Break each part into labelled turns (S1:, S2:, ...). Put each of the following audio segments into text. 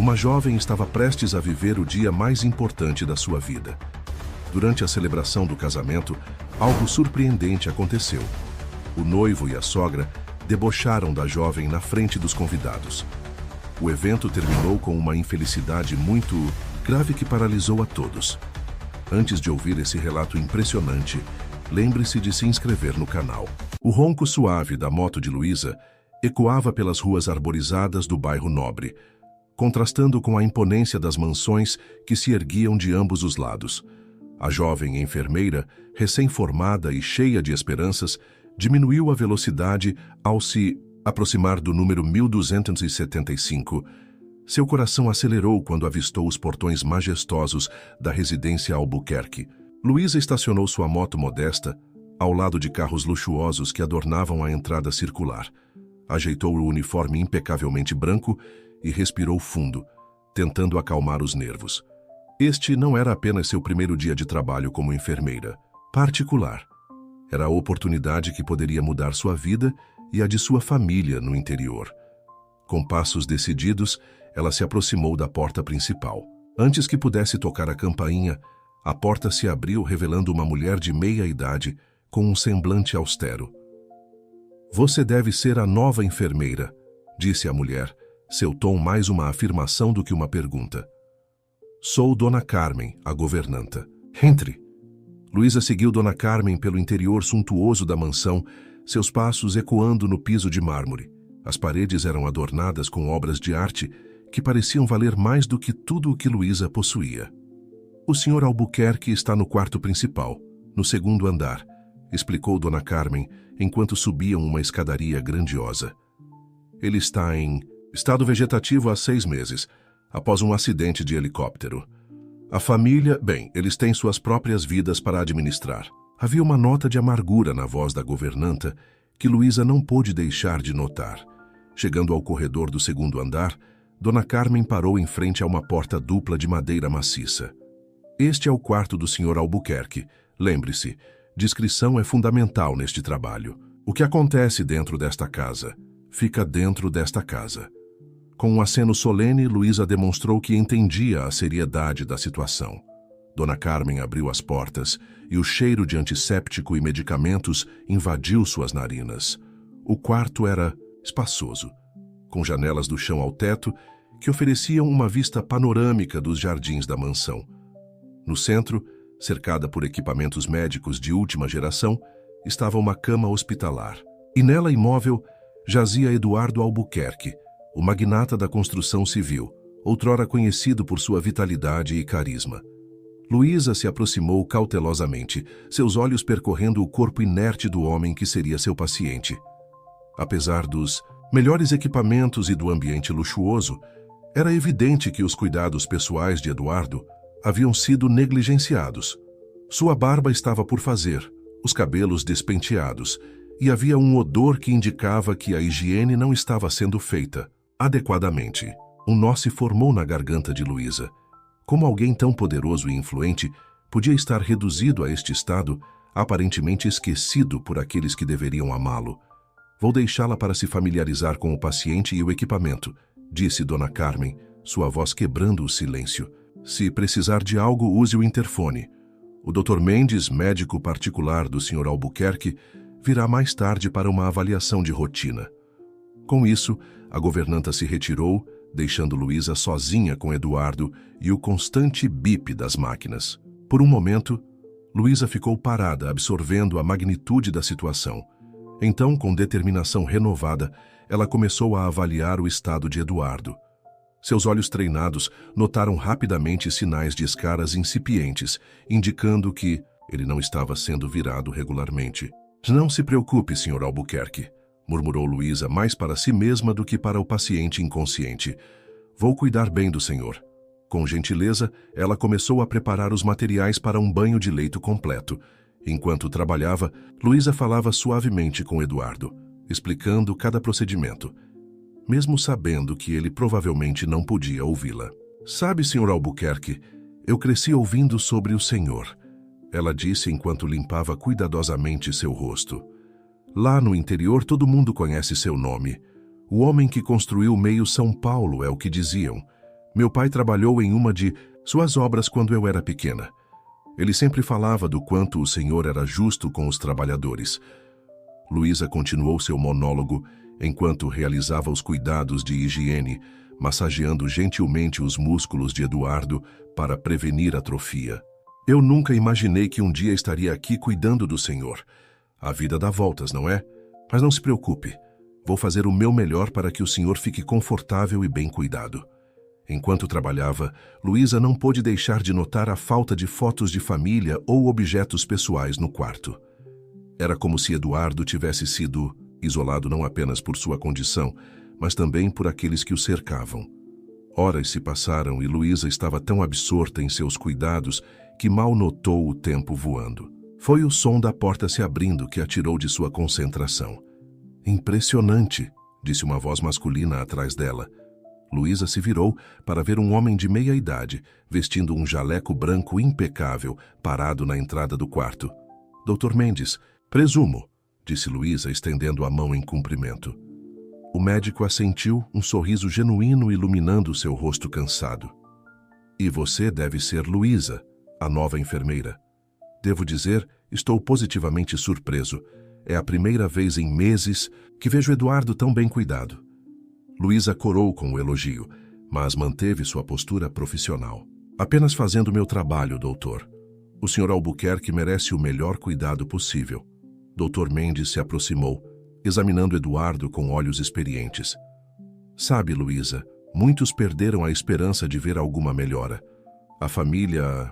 S1: Uma jovem estava prestes a viver o dia mais importante da sua vida. Durante a celebração do casamento, algo surpreendente aconteceu. O noivo e a sogra debocharam da jovem na frente dos convidados. O evento terminou com uma infelicidade muito grave que paralisou a todos. Antes de ouvir esse relato impressionante, lembre-se de se inscrever no canal. O ronco suave da moto de Luísa ecoava pelas ruas arborizadas do bairro Nobre, contrastando com a imponência das mansões que se erguiam de ambos os lados. A jovem enfermeira, recém-formada e cheia de esperanças, diminuiu a velocidade ao se aproximar do número 1275. Seu coração acelerou quando avistou os portões majestosos da residência Albuquerque. Luísa estacionou sua moto modesta ao lado de carros luxuosos que adornavam a entrada circular. Ajeitou o uniforme impecavelmente branco e respirou fundo, tentando acalmar os nervos. Este não era apenas seu primeiro dia de trabalho como enfermeira particular. Era a oportunidade que poderia mudar sua vida e a de sua família no interior. Com passos decididos, ela se aproximou da porta principal. Antes que pudesse tocar a campainha, a porta se abriu revelando uma mulher de meia idade com um semblante austero. "Você deve ser a nova enfermeira", disse a mulher, seu tom mais uma afirmação do que uma pergunta. "Sou Dona Carmen, a governanta. Entre." Luísa seguiu Dona Carmen pelo interior suntuoso da mansão, seus passos ecoando no piso de mármore. As paredes eram adornadas com obras de arte que pareciam valer mais do que tudo o que Luísa possuía. "O Sr. Albuquerque está no quarto principal, no segundo andar", explicou Dona Carmen enquanto subiam uma escadaria grandiosa. "Ele está em estado vegetativo há 6 meses, após um acidente de helicóptero. A família, bem, eles têm suas próprias vidas para administrar." Havia uma nota de amargura na voz da governanta que Luísa não pôde deixar de notar. Chegando ao corredor do segundo andar, Dona Carmen parou em frente a uma porta dupla de madeira maciça. "Este é o quarto do Sr. Albuquerque. Lembre-se, discrição é fundamental neste trabalho. O que acontece dentro desta casa, fica dentro desta casa." Com um aceno solene, Luísa demonstrou que entendia a seriedade da situação. Dona Carmen abriu as portas e o cheiro de antisséptico e medicamentos invadiu suas narinas. O quarto era espaçoso, com janelas do chão ao teto que ofereciam uma vista panorâmica dos jardins da mansão. No centro, cercada por equipamentos médicos de última geração, estava uma cama hospitalar. E nela, imóvel, jazia Eduardo Albuquerque, o magnata da construção civil, outrora conhecido por sua vitalidade e carisma. Luísa se aproximou cautelosamente, seus olhos percorrendo o corpo inerte do homem que seria seu paciente. Apesar dos melhores equipamentos e do ambiente luxuoso, era evidente que os cuidados pessoais de Eduardo haviam sido negligenciados. Sua barba estava por fazer, os cabelos despenteados, e havia um odor que indicava que a higiene não estava sendo feita adequadamente. Um nó se formou na garganta de Luísa. Como alguém tão poderoso e influente podia estar reduzido a este estado, aparentemente esquecido por aqueles que deveriam amá-lo? "Vou deixá-la para se familiarizar com o paciente e o equipamento", disse Dona Carmen, sua voz quebrando o silêncio. "Se precisar de algo, use o interfone. O Dr. Mendes, médico particular do Sr. Albuquerque, virá mais tarde para uma avaliação de rotina." Com isso, a governanta se retirou, deixando Luísa sozinha com Eduardo e o constante bip das máquinas. Por um momento, Luísa ficou parada, absorvendo a magnitude da situação. Então, com determinação renovada, ela começou a avaliar o estado de Eduardo. Seus olhos treinados notaram rapidamente sinais de escaras incipientes, indicando que ele não estava sendo virado regularmente. "Não se preocupe, Sr. Albuquerque", murmurou Luísa mais para si mesma do que para o paciente inconsciente. "Vou cuidar bem do senhor." Com gentileza, ela começou a preparar os materiais para um banho de leito completo. Enquanto trabalhava, Luísa falava suavemente com Eduardo, explicando cada procedimento, mesmo sabendo que ele provavelmente não podia ouvi-la. "Sabe, Sr. Albuquerque, eu cresci ouvindo sobre o senhor", ela disse enquanto limpava cuidadosamente seu rosto. "Lá no interior todo mundo conhece seu nome. O homem que construiu meio São Paulo é o que diziam. Meu pai trabalhou em uma de suas obras quando eu era pequena. Ele sempre falava do quanto o Senhor era justo com os trabalhadores. Luísa continuou seu monólogo enquanto realizava os cuidados de higiene, massageando gentilmente os músculos de Eduardo para prevenir atrofia. Eu nunca imaginei que um dia estaria aqui cuidando do Senhor. A vida dá voltas, não é? Mas não se preocupe. Vou fazer o meu melhor para que o Senhor fique confortável e bem cuidado. Enquanto trabalhava, Luísa não pôde deixar de notar a falta de fotos de família ou objetos pessoais no quarto. Era como se Eduardo tivesse sido isolado não apenas por sua condição, mas também por aqueles que o cercavam. Horas se passaram e Luísa estava tão absorta em seus cuidados que mal notou o tempo voando. Foi o som da porta se abrindo que a tirou de sua concentração. Impressionante, disse uma voz masculina atrás dela. Luísa se virou para ver um homem de meia idade, vestindo um jaleco branco impecável, parado na entrada do quarto. Dr. Mendes, presumo, disse Luísa, estendendo a mão em cumprimento. O médico assentiu, um sorriso genuíno iluminando seu rosto cansado. E você deve ser Luísa, a nova enfermeira. Devo dizer, estou positivamente surpreso. É a primeira vez em meses que vejo Eduardo tão bem cuidado. Luísa corou com o elogio, mas manteve sua postura profissional. Apenas fazendo meu trabalho, doutor. O Sr. Albuquerque merece o melhor cuidado possível. Dr. Mendes se aproximou, examinando Eduardo com olhos experientes. Sabe, Luísa, muitos perderam a esperança de ver alguma melhora. A família...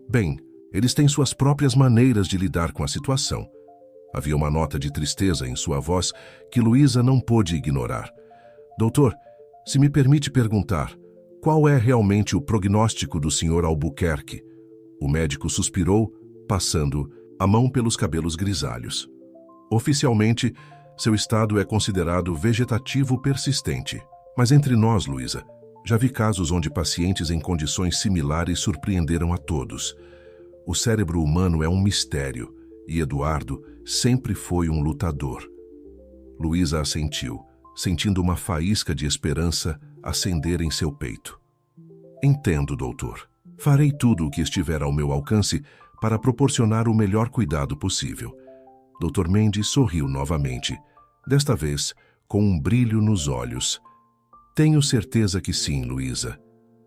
S1: Bem, eles têm suas próprias maneiras de lidar com a situação. Havia uma nota de tristeza em sua voz que Luísa não pôde ignorar. Doutor, se me permite perguntar, qual é realmente o prognóstico do Sr. Albuquerque? O médico suspirou, passando a mão pelos cabelos grisalhos. Oficialmente, seu estado é considerado vegetativo persistente. Mas entre nós, Luísa, já vi casos onde pacientes em condições similares surpreenderam a todos. O cérebro humano é um mistério, e Eduardo sempre foi um lutador. Luísa assentiu, sentindo uma faísca de esperança acender em seu peito. Entendo, doutor. Farei tudo o que estiver ao meu alcance para proporcionar o melhor cuidado possível. Dr. Mendes sorriu novamente, desta vez com um brilho nos olhos. Tenho certeza que sim, Luísa.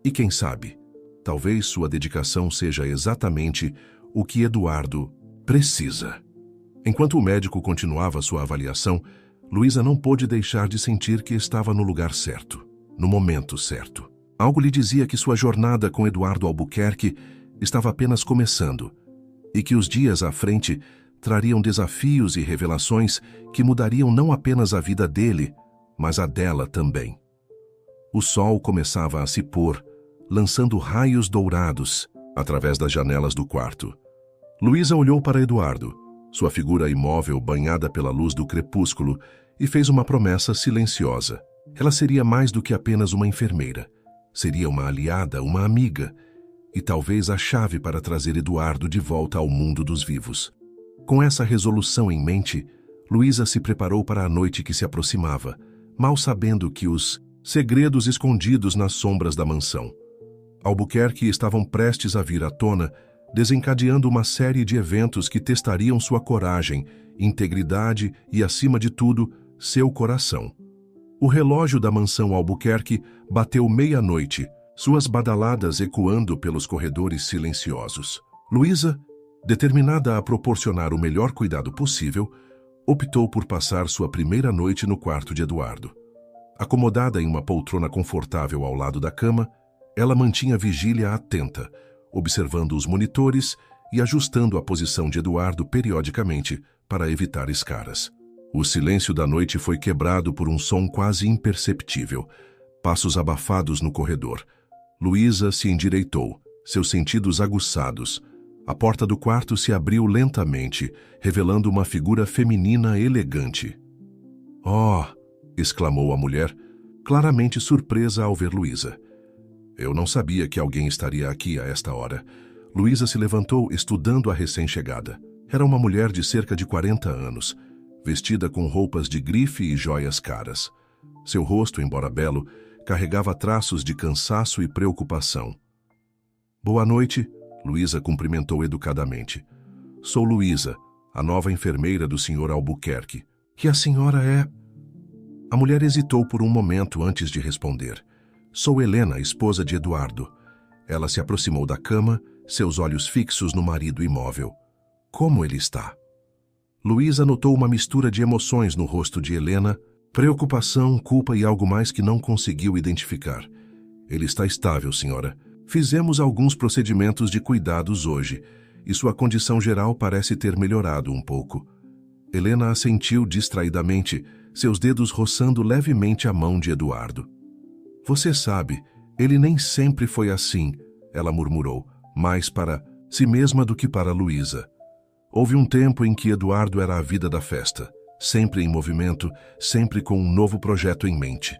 S1: E quem sabe, talvez sua dedicação seja exatamente o que Eduardo precisa. Enquanto o médico continuava sua avaliação, Luísa não pôde deixar de sentir que estava no lugar certo, no momento certo. Algo lhe dizia que sua jornada com Eduardo Albuquerque estava apenas começando e que os dias à frente trariam desafios e revelações que mudariam não apenas a vida dele, mas a dela também. O sol começava a se pôr, lançando raios dourados através das janelas do quarto. Luísa olhou para Eduardo, sua figura imóvel banhada pela luz do crepúsculo, e fez uma promessa silenciosa. Ela seria mais do que apenas uma enfermeira. Seria uma aliada, uma amiga, e talvez a chave para trazer Eduardo de volta ao mundo dos vivos. Com essa resolução em mente, Luísa se preparou para a noite que se aproximava, mal sabendo que os segredos escondidos nas sombras da mansão Albuquerque estavam prestes a vir à tona, desencadeando uma série de eventos que testariam sua coragem, integridade e, acima de tudo, seu coração. O relógio da mansão Albuquerque bateu meia-noite, suas badaladas ecoando pelos corredores silenciosos. Luísa, determinada a proporcionar o melhor cuidado possível, optou por passar sua primeira noite no quarto de Eduardo. Acomodada em uma poltrona confortável ao lado da cama, ela mantinha vigília atenta, observando os monitores e ajustando a posição de Eduardo periodicamente para evitar escaras. O silêncio da noite foi quebrado por um som quase imperceptível, passos abafados no corredor. Luísa se endireitou, seus sentidos aguçados. A porta do quarto se abriu lentamente, revelando uma figura feminina elegante. "Oh!" exclamou a mulher, claramente surpresa ao ver Luísa. "Eu não sabia que alguém estaria aqui a esta hora." Luísa se levantou, estudando a recém-chegada. Era uma mulher de cerca de 40 anos, vestida com roupas de grife e joias caras. Seu rosto, embora belo, carregava traços de cansaço e preocupação. Boa noite, Luísa cumprimentou educadamente. Sou Luísa, a nova enfermeira do Sr. Albuquerque. Que a senhora é... A mulher hesitou por um momento antes de responder. Sou Helena, esposa de Eduardo. Ela se aproximou da cama, seus olhos fixos no marido imóvel. Como ele está? Luísa notou uma mistura de emoções no rosto de Helena, preocupação, culpa e algo mais que não conseguiu identificar. Ele está estável, senhora. Fizemos alguns procedimentos de cuidados hoje, e sua condição geral parece ter melhorado um pouco. Helena assentiu distraidamente, seus dedos roçando levemente a mão de Eduardo. Você sabe, ele nem sempre foi assim, ela murmurou, mais para si mesma do que para Luísa. Houve um tempo em que Eduardo era a vida da festa, sempre em movimento, sempre com um novo projeto em mente.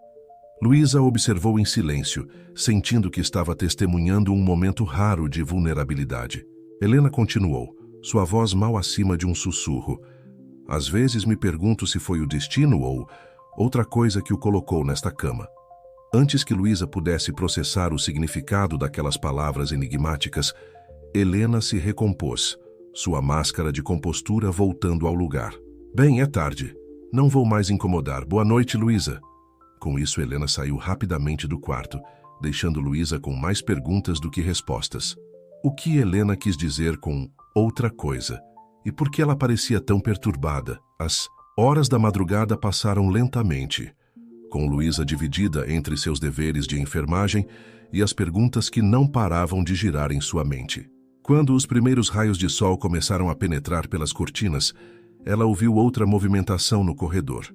S1: Luísa observou em silêncio, sentindo que estava testemunhando um momento raro de vulnerabilidade. Helena continuou, sua voz mal acima de um sussurro. Às vezes me pergunto se foi o destino ou outra coisa que o colocou nesta cama. Antes que Luísa pudesse processar o significado daquelas palavras enigmáticas, Helena se recompôs, sua máscara de compostura voltando ao lugar. Bem, é tarde. Não vou mais incomodar. Boa noite, Luísa. Com isso, Helena saiu rapidamente do quarto, deixando Luísa com mais perguntas do que respostas. O que Helena quis dizer com outra coisa? E por que ela parecia tão perturbada? As horas da madrugada passaram lentamente, com Luísa dividida entre seus deveres de enfermagem e as perguntas que não paravam de girar em sua mente. Quando os primeiros raios de sol começaram a penetrar pelas cortinas, ela ouviu outra movimentação no corredor.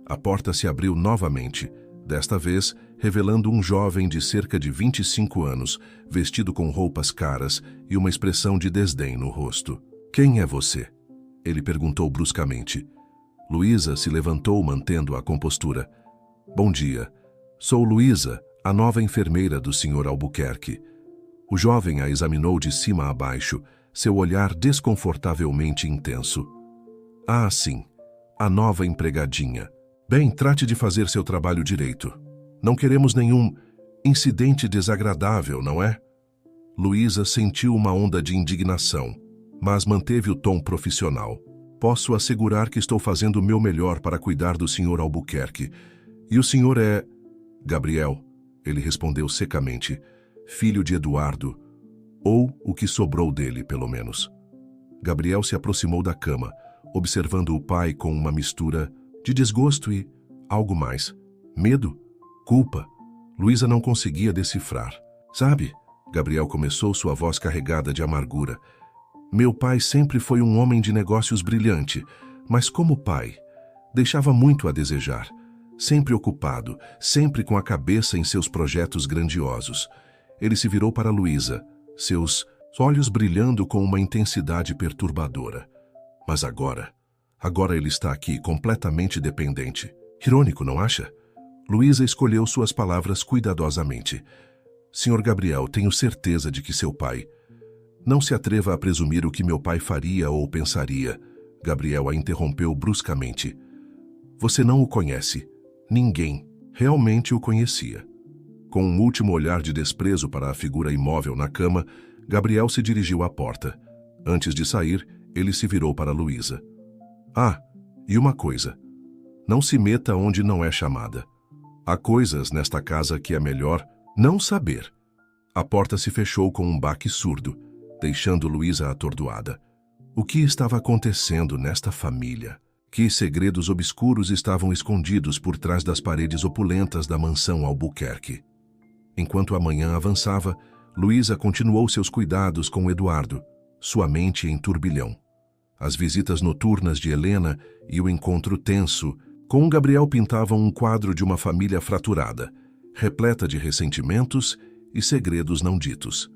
S1: A porta se abriu novamente, desta vez revelando um jovem de cerca de 25 anos, vestido com roupas caras e uma expressão de desdém no rosto. Quem é você? Ele perguntou bruscamente. Luísa se levantou mantendo a compostura. Bom dia. Sou Luísa, a nova enfermeira do Sr. Albuquerque. O jovem a examinou de cima a baixo, seu olhar desconfortavelmente intenso. Ah, sim, a nova empregadinha. Bem, trate de fazer seu trabalho direito. Não queremos nenhum incidente desagradável, não é? Luísa sentiu uma onda de indignação, mas manteve o tom profissional. Posso assegurar que estou fazendo o meu melhor para cuidar do Sr. Albuquerque. E o senhor é... Gabriel, ele respondeu secamente, filho de Eduardo, ou o que sobrou dele, pelo menos. Gabriel se aproximou da cama, observando o pai com uma mistura de desgosto e algo mais. Medo? Culpa? Luísa não conseguia decifrar. Sabe, Gabriel começou, sua voz carregada de amargura. Meu pai sempre foi um homem de negócios brilhante, mas como pai, deixava muito a desejar. Sempre ocupado, sempre com a cabeça em seus projetos grandiosos. Ele se virou para Luísa, seus olhos brilhando com uma intensidade perturbadora. Mas agora ele está aqui completamente dependente. Irônico, não acha? Luísa escolheu suas palavras cuidadosamente. Senhor Gabriel, tenho certeza de que seu pai... Não se atreva a presumir o que meu pai faria ou pensaria. Gabriel a interrompeu bruscamente. Você não o conhece. Ninguém realmente o conhecia. Com um último olhar de desprezo para a figura imóvel na cama, Gabriel se dirigiu à porta. Antes de sair, ele se virou para Luísa. Ah, e uma coisa. Não se meta onde não é chamada. Há coisas nesta casa que é melhor não saber. A porta se fechou com um baque surdo, deixando Luísa atordoada. O que estava acontecendo nesta família? Que segredos obscuros estavam escondidos por trás das paredes opulentas da mansão Albuquerque? Enquanto a manhã avançava, Luísa continuou seus cuidados com Eduardo, sua mente em turbilhão. As visitas noturnas de Helena e o encontro tenso com Gabriel pintavam um quadro de uma família fraturada, repleta de ressentimentos e segredos não ditos.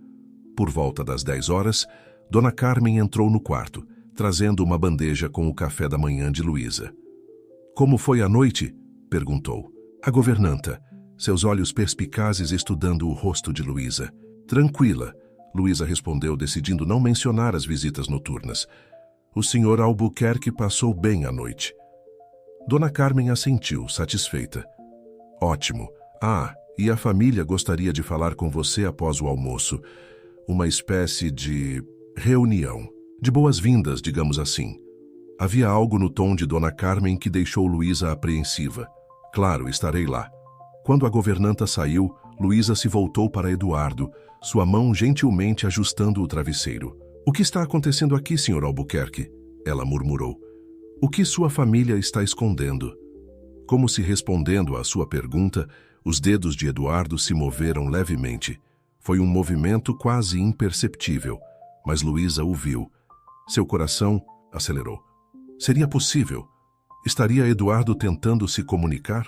S1: Por volta das 10 horas, Dona Carmen entrou no quarto, trazendo uma bandeja com o café da manhã de Luísa. Como foi a noite? Perguntou. A governanta, seus olhos perspicazes estudando o rosto de Luísa. Tranquila, Luísa respondeu, decidindo não mencionar as visitas noturnas. O Sr. Albuquerque passou bem a noite. Dona Carmen assentiu, satisfeita. Ótimo. Ah, E a família gostaria de falar com você após o almoço. Uma espécie de reunião. De boas-vindas, digamos assim. Havia algo no tom de Dona Carmen que deixou Luísa apreensiva. Claro, estarei lá. Quando a governanta saiu, Luísa se voltou para Eduardo, sua mão gentilmente ajustando o travesseiro. O que está acontecendo aqui, Sr. Albuquerque? Ela murmurou. O que sua família está escondendo? Como se respondendo à sua pergunta, os dedos de Eduardo se moveram levemente. Foi um movimento quase imperceptível, mas Luísa o viu. Seu coração acelerou. Seria possível? Estaria Eduardo tentando se comunicar?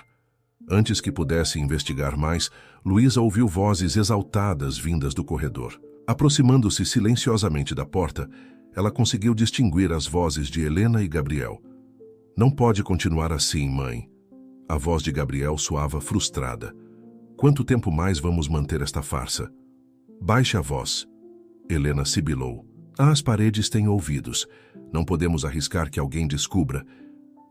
S1: Antes que pudesse investigar mais, Luísa ouviu vozes exaltadas vindas do corredor. Aproximando-se silenciosamente da porta, ela conseguiu distinguir as vozes de Helena e Gabriel. Não pode continuar assim, mãe. A voz de Gabriel soava frustrada. Quanto tempo mais vamos manter esta farsa? Baixe a voz. Helena sibilou. As paredes têm ouvidos. Não podemos arriscar que alguém descubra.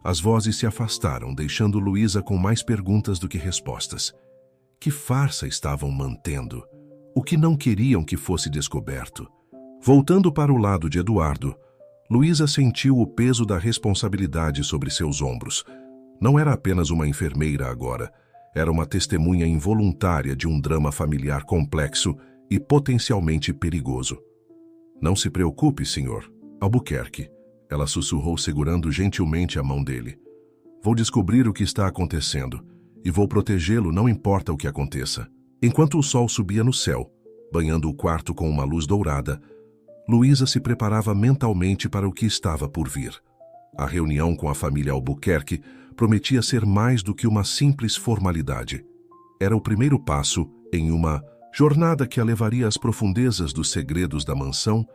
S1: As vozes se afastaram, deixando Luísa com mais perguntas do que respostas. Que farsa estavam mantendo? O que não queriam que fosse descoberto? Voltando para o lado de Eduardo, Luísa sentiu o peso da responsabilidade sobre seus ombros. Não era apenas uma enfermeira agora, era uma testemunha involuntária de um drama familiar complexo e potencialmente perigoso. Não se preocupe, senhor Albuquerque, ela sussurrou segurando gentilmente a mão dele. Vou descobrir o que está acontecendo e vou protegê-lo, não importa o que aconteça. Enquanto o sol subia no céu, banhando o quarto com uma luz dourada, Luísa se preparava mentalmente para o que estava por vir. A reunião com a família Albuquerque prometia ser mais do que uma simples formalidade. Era o primeiro passo em uma jornada que a levaria às profundezas dos segredos da mansão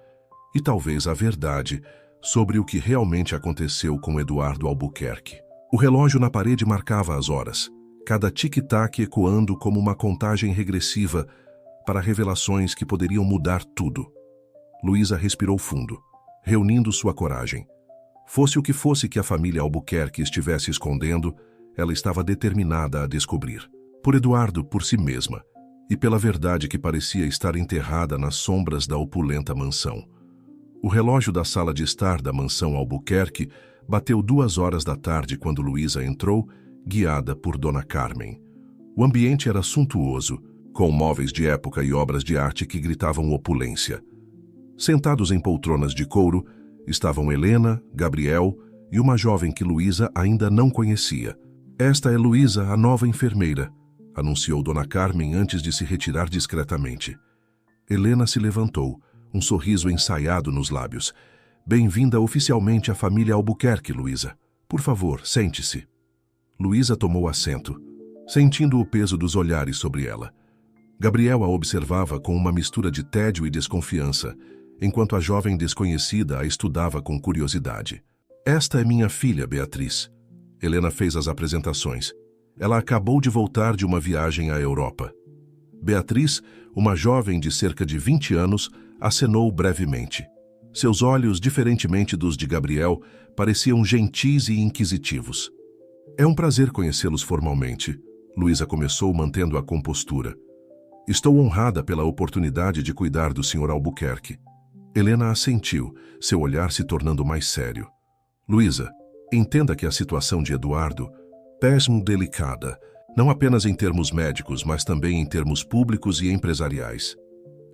S1: e talvez à verdade sobre o que realmente aconteceu com Eduardo Albuquerque. O relógio na parede marcava as horas, cada tic-tac ecoando como uma contagem regressiva para revelações que poderiam mudar tudo. Luísa respirou fundo, reunindo sua coragem. Fosse o que fosse que a família Albuquerque estivesse escondendo, ela estava determinada a descobrir. Por Eduardo, por si mesma, e pela verdade que parecia estar enterrada nas sombras da opulenta mansão. O relógio da sala de estar da mansão Albuquerque bateu 2 horas da tarde quando Luísa entrou, guiada por Dona Carmen. O ambiente era suntuoso, com móveis de época e obras de arte que gritavam opulência. Sentados em poltronas de couro, estavam Helena, Gabriel e uma jovem que Luísa ainda não conhecia. Esta é Luísa, a nova enfermeira, anunciou Dona Carmen antes de se retirar discretamente. Helena se levantou, um sorriso ensaiado nos lábios. Bem-vinda oficialmente à família Albuquerque, Luísa. Por favor, sente-se. Luísa tomou assento, sentindo o peso dos olhares sobre ela. Gabriel a observava com uma mistura de tédio e desconfiança, enquanto a jovem desconhecida a estudava com curiosidade. Esta é minha filha, Beatriz. Helena fez as apresentações. Ela acabou de voltar de uma viagem à Europa. Beatriz, uma jovem de cerca de 20 anos, acenou brevemente. Seus olhos, diferentemente dos de Gabriel, pareciam gentis e inquisitivos. É um prazer conhecê-los formalmente, Luísa começou mantendo a compostura. Estou honrada pela oportunidade de cuidar do Sr. Albuquerque. Helena assentiu, seu olhar se tornando mais sério. Luísa, entenda que a situação de Eduardo péssimo delicada, não apenas em termos médicos, mas também em termos públicos e empresariais.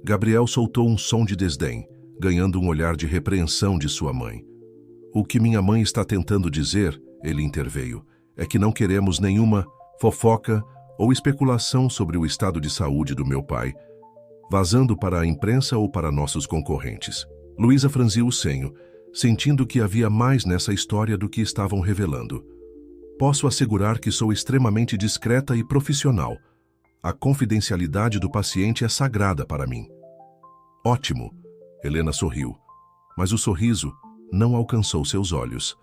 S1: Gabriel soltou um som de desdém, ganhando um olhar de repreensão de sua mãe. O que minha mãe está tentando dizer, ele interveio, é que não queremos nenhuma fofoca ou especulação sobre o estado de saúde do meu pai, vazando para a imprensa ou para nossos concorrentes. Luísa franziu o senho, sentindo que havia mais nessa história do que estavam revelando. Posso assegurar que sou extremamente discreta e profissional. A confidencialidade do paciente é sagrada para mim. Ótimo, Helena sorriu, mas o sorriso não alcançou seus olhos.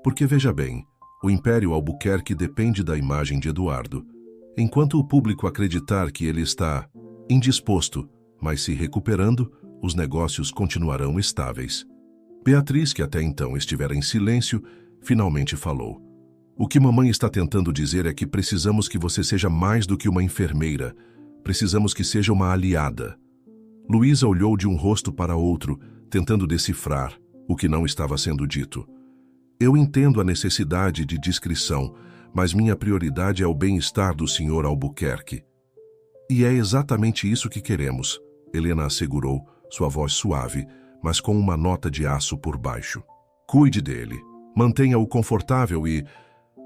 S1: Porque veja bem, o Império Albuquerque depende da imagem de Eduardo. Enquanto o público acreditar que ele está indisposto, mas se recuperando, os negócios continuarão estáveis. Beatriz, que até então estivera em silêncio, finalmente falou. O que mamãe está tentando dizer é que precisamos que você seja mais do que uma enfermeira. Precisamos que seja uma aliada. Luísa olhou de um rosto para outro, tentando decifrar o que não estava sendo dito. Eu entendo a necessidade de discrição, mas minha prioridade é o bem-estar do Sr. Albuquerque. E é exatamente isso que queremos, Helena assegurou, sua voz suave, mas com uma nota de aço por baixo. Cuide dele, mantenha-o confortável e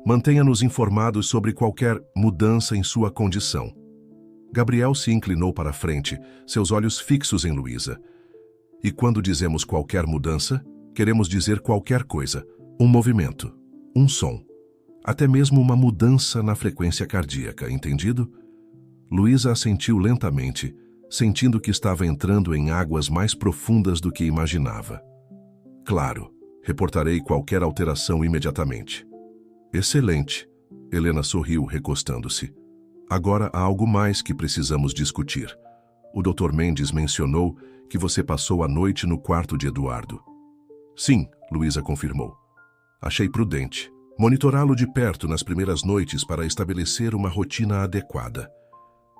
S1: mantenha-nos informados sobre qualquer mudança em sua condição. Gabriel se inclinou para a frente, seus olhos fixos em Luísa. E quando dizemos qualquer mudança, queremos dizer qualquer coisa. Um movimento, um som, até mesmo uma mudança na frequência cardíaca, entendido? Luísa assentiu lentamente, sentindo que estava entrando em águas mais profundas do que imaginava. Claro, reportarei qualquer alteração imediatamente. Excelente, Helena sorriu, recostando-se. Agora há algo mais que precisamos discutir. O Dr. Mendes mencionou que você passou a noite no quarto de Eduardo. Sim, Luísa confirmou. Achei prudente monitorá-lo de perto nas primeiras noites para estabelecer uma rotina adequada.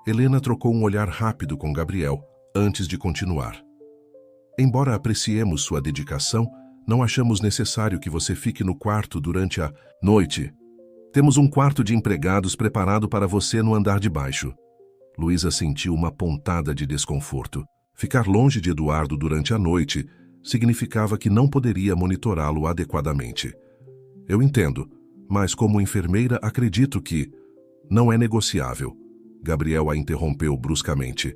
S1: Helena trocou um olhar rápido com Gabriel antes de continuar. Embora apreciemos sua dedicação, não achamos necessário que você fique no quarto durante a noite. Temos um quarto de empregados preparado para você no andar de baixo. Luísa sentiu uma pontada de desconforto. Ficar longe de Eduardo durante a noite significava que não poderia monitorá-lo adequadamente. Eu entendo, mas como enfermeira acredito que não é negociável. Gabriel a interrompeu bruscamente.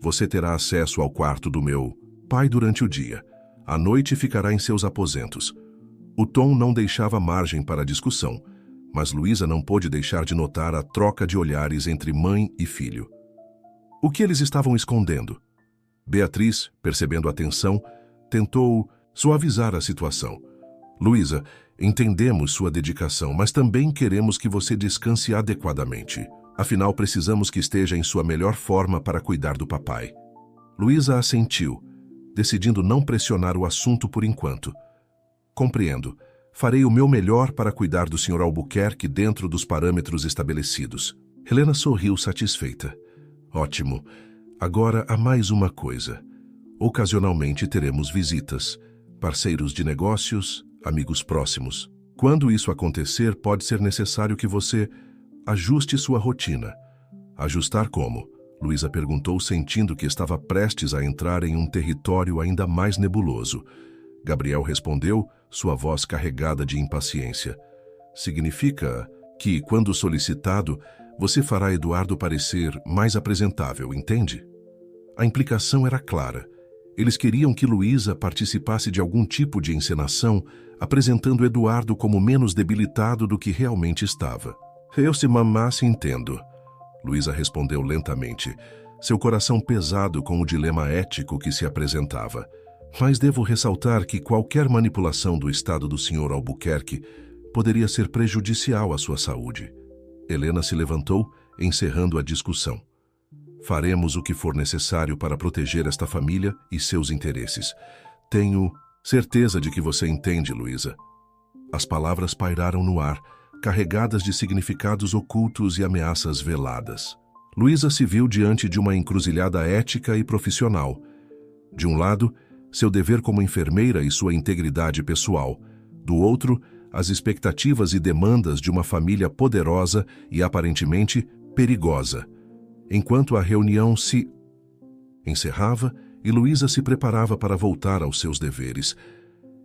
S1: Você terá acesso ao quarto do meu pai durante o dia. À noite ficará em seus aposentos. O tom não deixava margem para discussão, mas Luísa não pôde deixar de notar a troca de olhares entre mãe e filho. O que eles estavam escondendo? Beatriz, percebendo a tensão, tentou suavizar a situação. Luísa, entendemos sua dedicação, mas também queremos que você descanse adequadamente. Afinal, precisamos que esteja em sua melhor forma para cuidar do papai. Luísa assentiu, decidindo não pressionar o assunto por enquanto. Compreendo. Farei o meu melhor para cuidar do Sr. Albuquerque dentro dos parâmetros estabelecidos. Helena sorriu satisfeita. Ótimo. Agora há mais uma coisa. Ocasionalmente teremos visitas, parceiros de negócios, amigos próximos. Quando isso acontecer, pode ser necessário que você ajuste sua rotina. Ajustar como? Luísa perguntou, sentindo que estava prestes a entrar em um território ainda mais nebuloso. Gabriel respondeu, sua voz carregada de impaciência. Significa que, quando solicitado, você fará Eduardo parecer mais apresentável, entende? A implicação era clara. Eles queriam que Luísa participasse de algum tipo de encenação, apresentando Eduardo como menos debilitado do que realmente estava. Eu se mamasse entendo, Luísa respondeu lentamente, seu coração pesado com o dilema ético que se apresentava. Mas devo ressaltar que qualquer manipulação do estado do Sr. Albuquerque poderia ser prejudicial à sua saúde. Helena se levantou, encerrando a discussão. Faremos o que for necessário para proteger esta família e seus interesses. Tenho certeza de que você entende, Luísa. As palavras pairaram no ar, carregadas de significados ocultos e ameaças veladas. Luísa se viu diante de uma encruzilhada ética e profissional. De um lado, seu dever como enfermeira e sua integridade pessoal. Do outro, as expectativas e demandas de uma família poderosa e aparentemente perigosa. Enquanto a reunião se encerrava e Luísa se preparava para voltar aos seus deveres,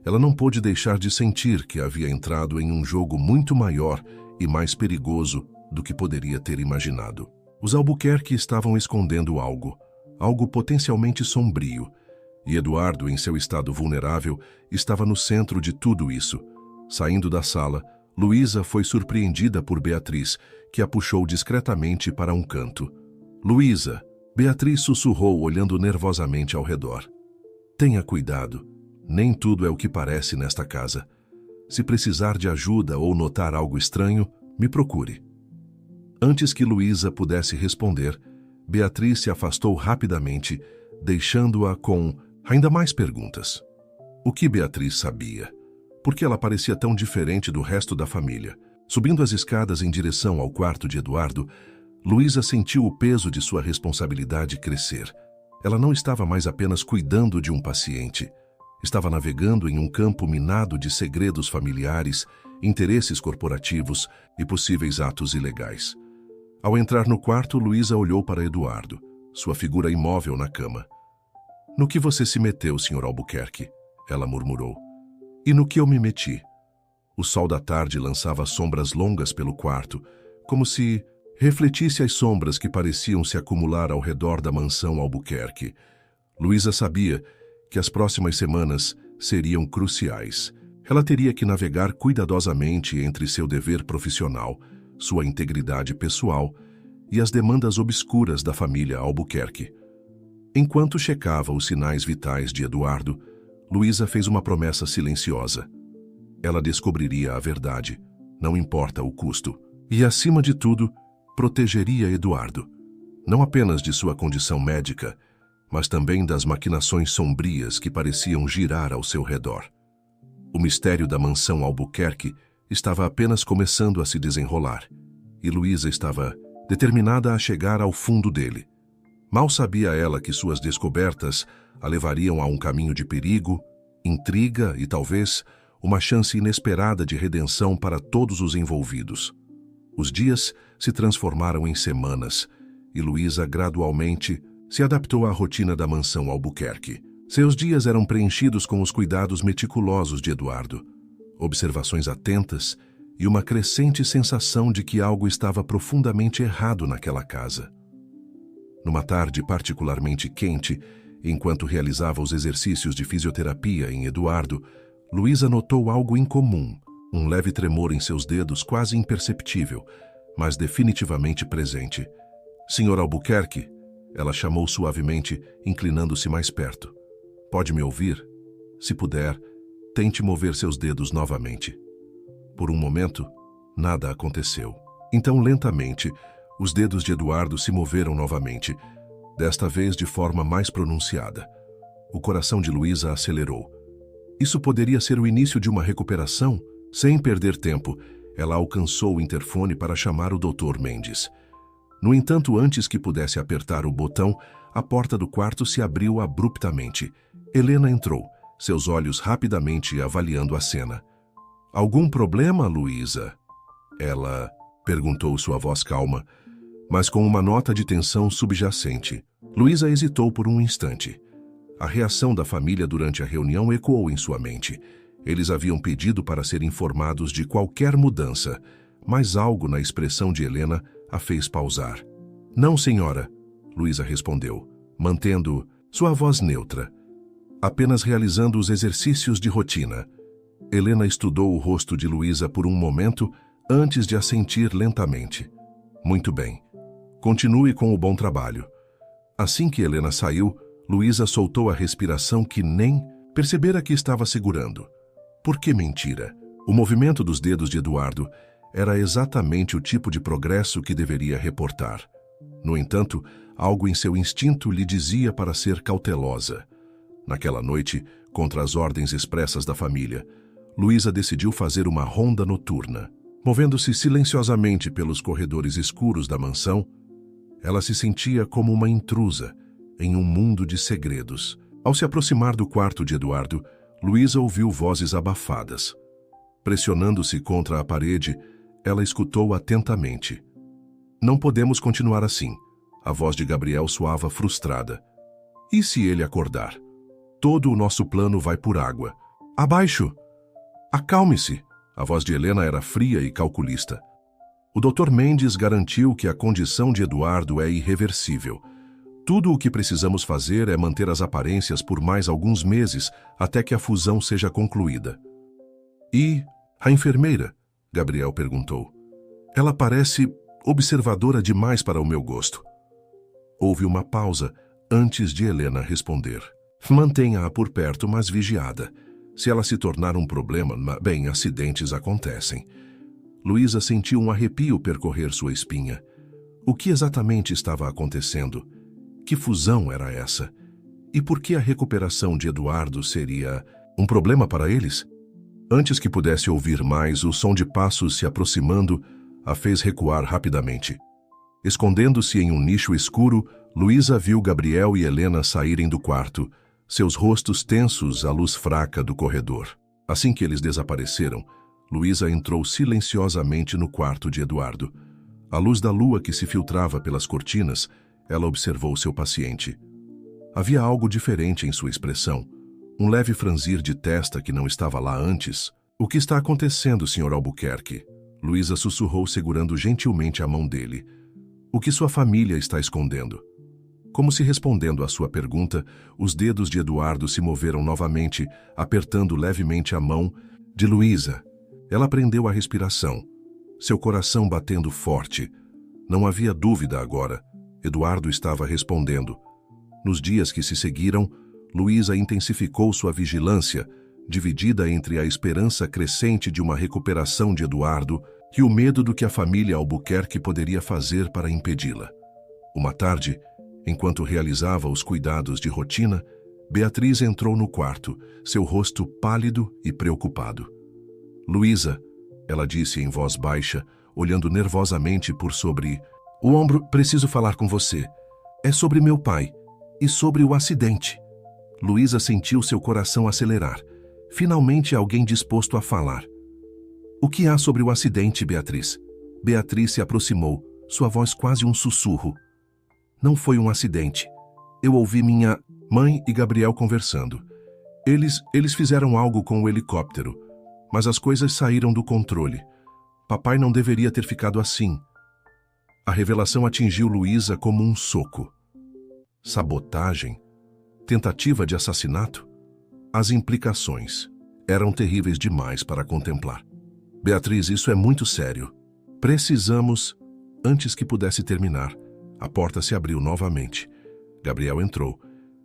S1: ela não pôde deixar de sentir que havia entrado em um jogo muito maior e mais perigoso do que poderia ter imaginado. Os Albuquerque estavam escondendo algo potencialmente sombrio, e Eduardo, em seu estado vulnerável, estava no centro de tudo isso. Saindo da sala, Luísa foi surpreendida por Beatriz, que a puxou discretamente para um canto. Luísa, Beatriz sussurrou, olhando nervosamente ao redor. Tenha cuidado. Nem tudo é o que parece nesta casa. Se precisar de ajuda ou notar algo estranho, me procure. Antes que Luísa pudesse responder, Beatriz se afastou rapidamente, deixando-a com ainda mais perguntas. O que Beatriz sabia? Por que ela parecia tão diferente do resto da família? Subindo as escadas em direção ao quarto de Eduardo, Luísa sentiu o peso de sua responsabilidade crescer. Ela não estava mais apenas cuidando de um paciente. Estava navegando em um campo minado de segredos familiares, interesses corporativos e possíveis atos ilegais. Ao entrar no quarto, Luísa olhou para Eduardo, sua figura imóvel na cama. "No que você se meteu, Sr. Albuquerque?" ela murmurou. "E no que eu me meti?" O sol da tarde lançava sombras longas pelo quarto, como se refletisse as sombras que pareciam se acumular ao redor da mansão Albuquerque. Luísa sabia que as próximas semanas seriam cruciais. Ela teria que navegar cuidadosamente entre seu dever profissional, sua integridade pessoal e as demandas obscuras da família Albuquerque. Enquanto checava os sinais vitais de Eduardo, Luísa fez uma promessa silenciosa. Ela descobriria a verdade, não importa o custo, e, acima de tudo, protegeria Eduardo, não apenas de sua condição médica, mas também das maquinações sombrias que pareciam girar ao seu redor. O mistério da mansão Albuquerque estava apenas começando a se desenrolar, e Luísa estava determinada a chegar ao fundo dele. Mal sabia ela que suas descobertas a levariam a um caminho de perigo, intriga e, talvez, uma chance inesperada de redenção para todos os envolvidos. Os dias se transformaram em semanas, e Luísa gradualmente se adaptou à rotina da mansão Albuquerque. Seus dias eram preenchidos com os cuidados meticulosos de Eduardo, observações atentas e uma crescente sensação de que algo estava profundamente errado naquela casa. Numa tarde particularmente quente, enquanto realizava os exercícios de fisioterapia em Eduardo, Luísa notou algo incomum, um leve tremor em seus dedos quase imperceptível, mas definitivamente presente. "Sr. Albuquerque", ela chamou suavemente, inclinando-se mais perto. "Pode me ouvir? Se puder, tente mover seus dedos novamente." Por um momento, nada aconteceu. Então, lentamente, os dedos de Eduardo se moveram novamente, desta vez de forma mais pronunciada. O coração de Luísa acelerou. Isso poderia ser o início de uma recuperação? Sem perder tempo, ela alcançou o interfone para chamar o Dr. Mendes. No entanto, antes que pudesse apertar o botão, a porta do quarto se abriu abruptamente. Helena entrou, seus olhos rapidamente avaliando a cena. "Algum problema, Luísa?" ela perguntou, sua voz calma, mas com uma nota de tensão subjacente. Luísa hesitou por um instante. A reação da família durante a reunião ecoou em sua mente. Eles haviam pedido para ser informados de qualquer mudança, mas algo na expressão de Helena a fez pausar. "Não, senhora", Luísa respondeu, mantendo sua voz neutra. "Apenas realizando os exercícios de rotina." Helena estudou o rosto de Luísa por um momento antes de assentir lentamente. "Muito bem. Continue com o bom trabalho." Assim que Helena saiu, Luísa soltou a respiração que nem percebera que estava segurando. Por que mentira? O movimento dos dedos de Eduardo era exatamente o tipo de progresso que deveria reportar. No entanto, algo em seu instinto lhe dizia para ser cautelosa. Naquela noite, contra as ordens expressas da família, Luísa decidiu fazer uma ronda noturna. Movendo-se silenciosamente pelos corredores escuros da mansão, ela se sentia como uma intrusa em um mundo de segredos. Ao se aproximar do quarto de Eduardo, Luísa ouviu vozes abafadas. Pressionando-se contra a parede, ela escutou atentamente. "Não podemos continuar assim." A voz de Gabriel soava frustrada. "E se ele acordar? Todo o nosso plano vai por água." "Abaixo! Acalme-se!" A voz de Helena era fria e calculista. "O Dr. Mendes garantiu que a condição de Eduardo é irreversível. Tudo o que precisamos fazer é manter as aparências por mais alguns meses até que a fusão seja concluída." "E a enfermeira?" Gabriel perguntou. "Ela parece observadora demais para o meu gosto." Houve uma pausa antes de Helena responder. "Mantenha-a por perto, mas vigiada. Se ela se tornar um problema, bem, acidentes acontecem." Luísa sentiu um arrepio percorrer sua espinha. O que exatamente estava acontecendo? Que fusão era essa? E por que a recuperação de Eduardo seria um problema para eles? Antes que pudesse ouvir mais, o som de passos se aproximando a fez recuar rapidamente. Escondendo-se em um nicho escuro, Luísa viu Gabriel e Helena saírem do quarto, seus rostos tensos à luz fraca do corredor. Assim que eles desapareceram, Luísa entrou silenciosamente no quarto de Eduardo. À luz da lua que se filtrava pelas cortinas, ela observou seu paciente. Havia algo diferente em sua expressão, um leve franzir de testa que não estava lá antes. "O que está acontecendo, Sr. Albuquerque?" Luísa sussurrou segurando gentilmente a mão dele. "O que sua família está escondendo?" Como se respondendo à sua pergunta, os dedos de Eduardo se moveram novamente, apertando levemente a mão de Luísa. Ela prendeu a respiração, seu coração batendo forte. Não havia dúvida agora. Eduardo estava respondendo. Nos dias que se seguiram, Luísa intensificou sua vigilância, dividida entre a esperança crescente de uma recuperação de Eduardo e o medo do que a família Albuquerque poderia fazer para impedi-la. Uma tarde, enquanto realizava os cuidados de rotina, Beatriz entrou no quarto, seu rosto pálido e preocupado. "Luísa", ela disse em voz baixa, olhando nervosamente por sobre o ombro, "preciso falar com você. É sobre meu pai e sobre o acidente." Luísa sentiu seu coração acelerar. Finalmente alguém disposto a falar. "O que há sobre o acidente, Beatriz?" Beatriz se aproximou, sua voz quase um sussurro. "Não foi um acidente. Eu ouvi minha mãe e Gabriel conversando. Eles fizeram algo com o helicóptero, mas as coisas saíram do controle. Papai não deveria ter ficado assim." A revelação atingiu Luísa como um soco. Sabotagem? Tentativa de assassinato? As implicações eram terríveis demais para contemplar. "Beatriz, isso é muito sério. Precisamos..." Antes que pudesse terminar, a porta se abriu novamente. Gabriel entrou,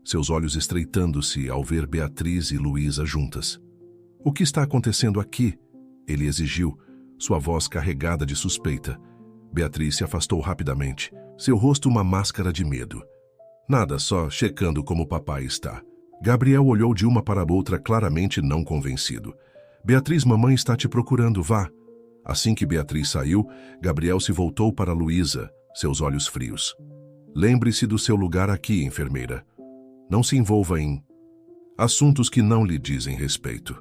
S1: seus olhos estreitando-se ao ver Beatriz e Luísa juntas. "O que está acontecendo aqui?" ele exigiu, sua voz carregada de suspeita. Beatriz se afastou rapidamente, seu rosto uma máscara de medo. "Nada, só checando como papai está." Gabriel olhou de uma para a outra claramente não convencido. "Beatriz, mamãe está te procurando, vá." Assim que Beatriz saiu, Gabriel se voltou para Luísa, seus olhos frios. "Lembre-se do seu lugar aqui, enfermeira. Não se envolva em assuntos que não lhe dizem respeito."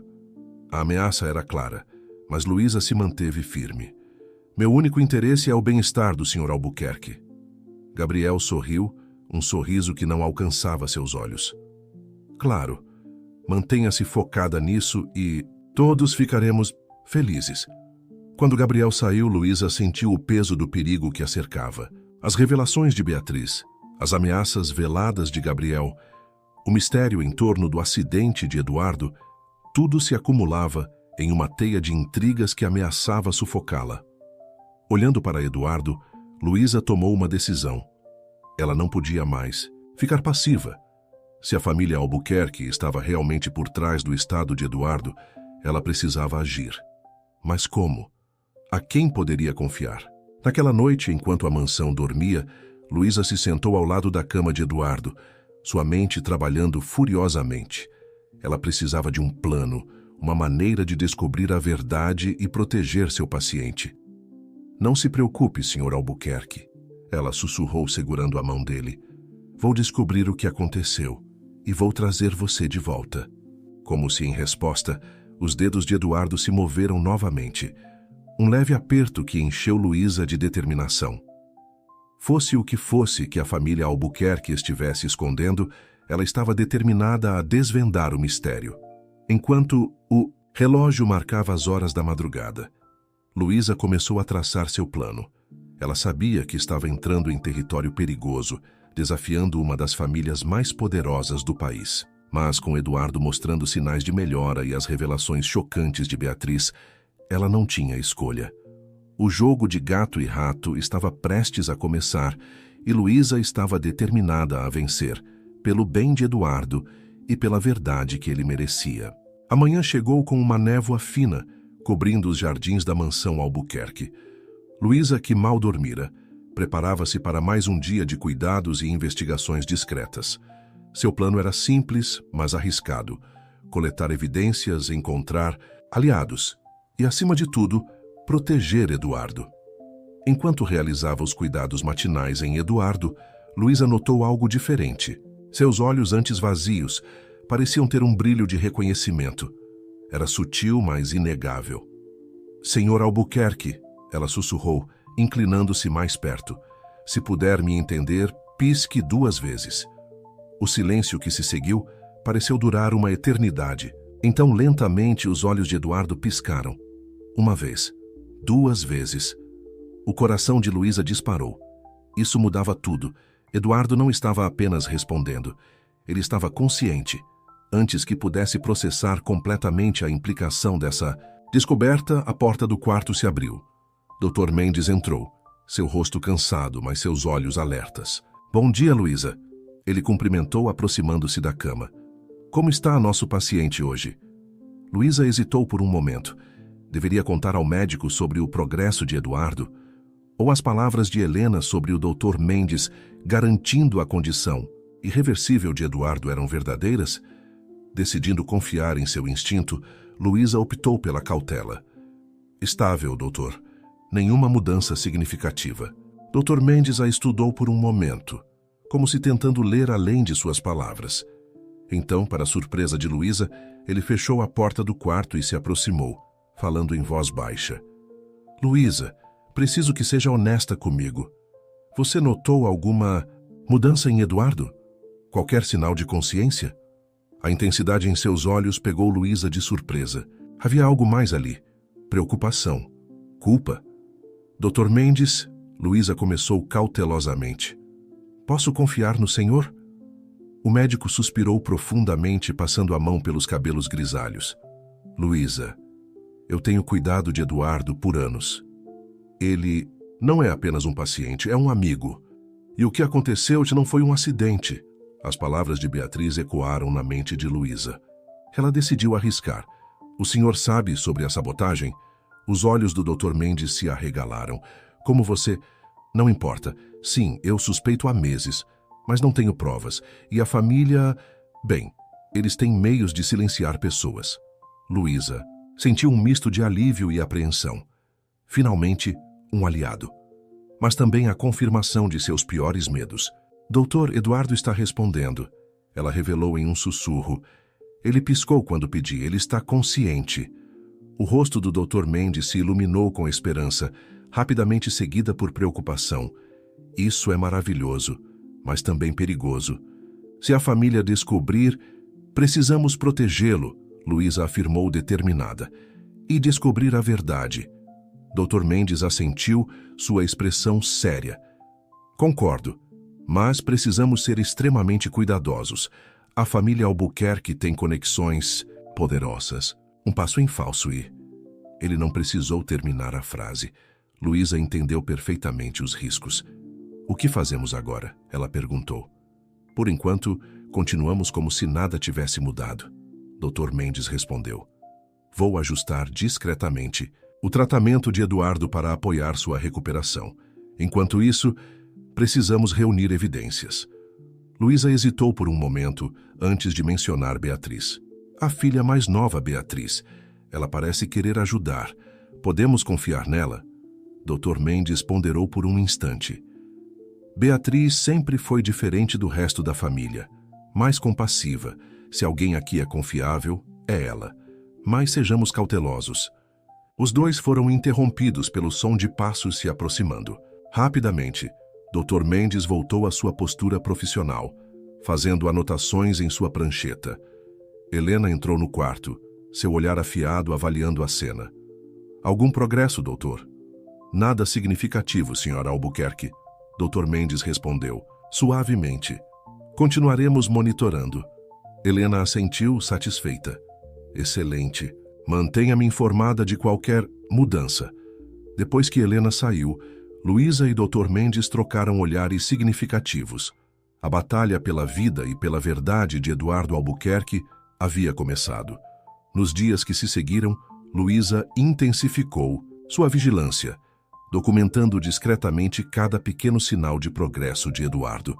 S1: A ameaça era clara, mas Luísa se manteve firme. "Meu único interesse é o bem-estar do Sr. Albuquerque." Gabriel sorriu, um sorriso que não alcançava seus olhos. "Claro, mantenha-se focada nisso e todos ficaremos felizes." Quando Gabriel saiu, Luísa sentiu o peso do perigo que a cercava. As revelações de Beatriz, as ameaças veladas de Gabriel, o mistério em torno do acidente de Eduardo, tudo se acumulava em uma teia de intrigas que ameaçava sufocá-la. Olhando para Eduardo, Luísa tomou uma decisão. Ela não podia mais ficar passiva. Se a família Albuquerque estava realmente por trás do estado de Eduardo, ela precisava agir. Mas como? A quem poderia confiar? Naquela noite, enquanto a mansão dormia, Luísa se sentou ao lado da cama de Eduardo, sua mente trabalhando furiosamente. Ela precisava de um plano, uma maneira de descobrir a verdade e proteger seu paciente. "Não se preocupe, Sr. Albuquerque," ela sussurrou segurando a mão dele. "Vou descobrir o que aconteceu e vou trazer você de volta." Como se em resposta, os dedos de Eduardo se moveram novamente. Um leve aperto que encheu Luísa de determinação. Fosse o que fosse que a família Albuquerque estivesse escondendo, ela estava determinada a desvendar o mistério. Enquanto o relógio marcava as horas da madrugada, Luísa começou a traçar seu plano. Ela sabia que estava entrando em território perigoso, desafiando uma das famílias mais poderosas do país. Mas com Eduardo mostrando sinais de melhora e as revelações chocantes de Beatriz, ela não tinha escolha. O jogo de gato e rato estava prestes a começar e Luísa estava determinada a vencer, pelo bem de Eduardo e pela verdade que ele merecia. A manhã chegou com uma névoa fina, cobrindo os jardins da mansão Albuquerque. Luísa, que mal dormira, preparava-se para mais um dia de cuidados e investigações discretas. Seu plano era simples, mas arriscado: coletar evidências, encontrar aliados e, acima de tudo, proteger Eduardo. Enquanto realizava os cuidados matinais em Eduardo, Luísa notou algo diferente. Seus olhos, antes vazios, pareciam ter um brilho de reconhecimento. Era sutil, mas inegável. "Senhor Albuquerque", ela sussurrou, inclinando-se mais perto. "Se puder me entender, pisque 2 vezes." O silêncio que se seguiu pareceu durar uma eternidade. Então, lentamente, os olhos de Eduardo piscaram. 1 vez, 2 vezes. O coração de Luísa disparou. Isso mudava tudo. Eduardo não estava apenas respondendo. Ele estava consciente. Antes que pudesse processar completamente a implicação dessa descoberta, a porta do quarto se abriu. Dr. Mendes entrou, seu rosto cansado, mas seus olhos alertas. "Bom dia, Luísa." Ele cumprimentou, aproximando-se da cama. "Como está nosso paciente hoje?" Luísa hesitou por um momento. Deveria contar ao médico sobre o progresso de Eduardo? Ou as palavras de Helena sobre o Dr. Mendes garantindo a condição irreversível de Eduardo eram verdadeiras? Decidindo confiar em seu instinto, Luísa optou pela cautela. "Estável, doutor. Nenhuma mudança significativa." Dr. Mendes a estudou por um momento, como se tentando ler além de suas palavras. Então, para surpresa de Luísa, ele fechou a porta do quarto e se aproximou, falando em voz baixa. "Luísa, preciso que seja honesta comigo. Você notou alguma mudança em Eduardo? Qualquer sinal de consciência?" A intensidade em seus olhos pegou Luísa de surpresa. Havia algo mais ali. Preocupação. Culpa. "Dr. Mendes", Luísa começou cautelosamente. "Posso confiar no senhor?" O médico suspirou profundamente, passando a mão pelos cabelos grisalhos. "Luísa, eu tenho cuidado de Eduardo por anos. Ele não é apenas um paciente, é um amigo. E o que aconteceu não foi um acidente." As palavras de Beatriz ecoaram na mente de Luísa. Ela decidiu arriscar. "O senhor sabe sobre a sabotagem?" Os olhos do Dr. Mendes se arregalaram. "Como você... Não importa. Sim, eu suspeito há meses, mas não tenho provas. E a família... Bem, eles têm meios de silenciar pessoas." Luísa sentiu um misto de alívio e apreensão. Finalmente, um aliado. Mas também a confirmação de seus piores medos. "Doutor, Eduardo está respondendo." Ela revelou em um sussurro. "Ele piscou quando pedi, ele está consciente." O rosto do Dr. Mendes se iluminou com esperança, rapidamente seguida por preocupação. "Isso é maravilhoso, mas também perigoso. Se a família descobrir, precisamos protegê-lo", Luísa afirmou determinada. "E descobrir a verdade." Dr. Mendes assentiu, sua expressão séria. "Concordo. Mas precisamos ser extremamente cuidadosos. A família Albuquerque tem conexões poderosas." Um passo em falso e... Ele não precisou terminar a frase. Luísa entendeu perfeitamente os riscos. "O que fazemos agora?" ela perguntou. "Por enquanto, continuamos como se nada tivesse mudado." Dr. Mendes respondeu. "Vou ajustar discretamente o tratamento de Eduardo para apoiar sua recuperação. Enquanto isso, precisamos reunir evidências." Luísa hesitou por um momento antes de mencionar Beatriz. "A filha mais nova, Beatriz. Ela parece querer ajudar. Podemos confiar nela?" Dr. Mendes ponderou por um instante. "Beatriz sempre foi diferente do resto da família. Mais compassiva. Se alguém aqui é confiável, é ela. Mas sejamos cautelosos." Os dois foram interrompidos pelo som de passos se aproximando. Rapidamente, Dr. Mendes voltou à sua postura profissional, fazendo anotações em sua prancheta. Helena entrou no quarto, seu olhar afiado avaliando a cena. "Algum progresso, doutor?" "Nada significativo, Sr. Albuquerque." Dr. Mendes respondeu, suavemente. "Continuaremos monitorando." Helena assentiu, satisfeita. "Excelente. Mantenha-me informada de qualquer mudança." Depois que Helena saiu, Luísa e Dr. Mendes trocaram olhares significativos. A batalha pela vida e pela verdade de Eduardo Albuquerque havia começado. Nos dias que se seguiram, Luísa intensificou sua vigilância, documentando discretamente cada pequeno sinal de progresso de Eduardo.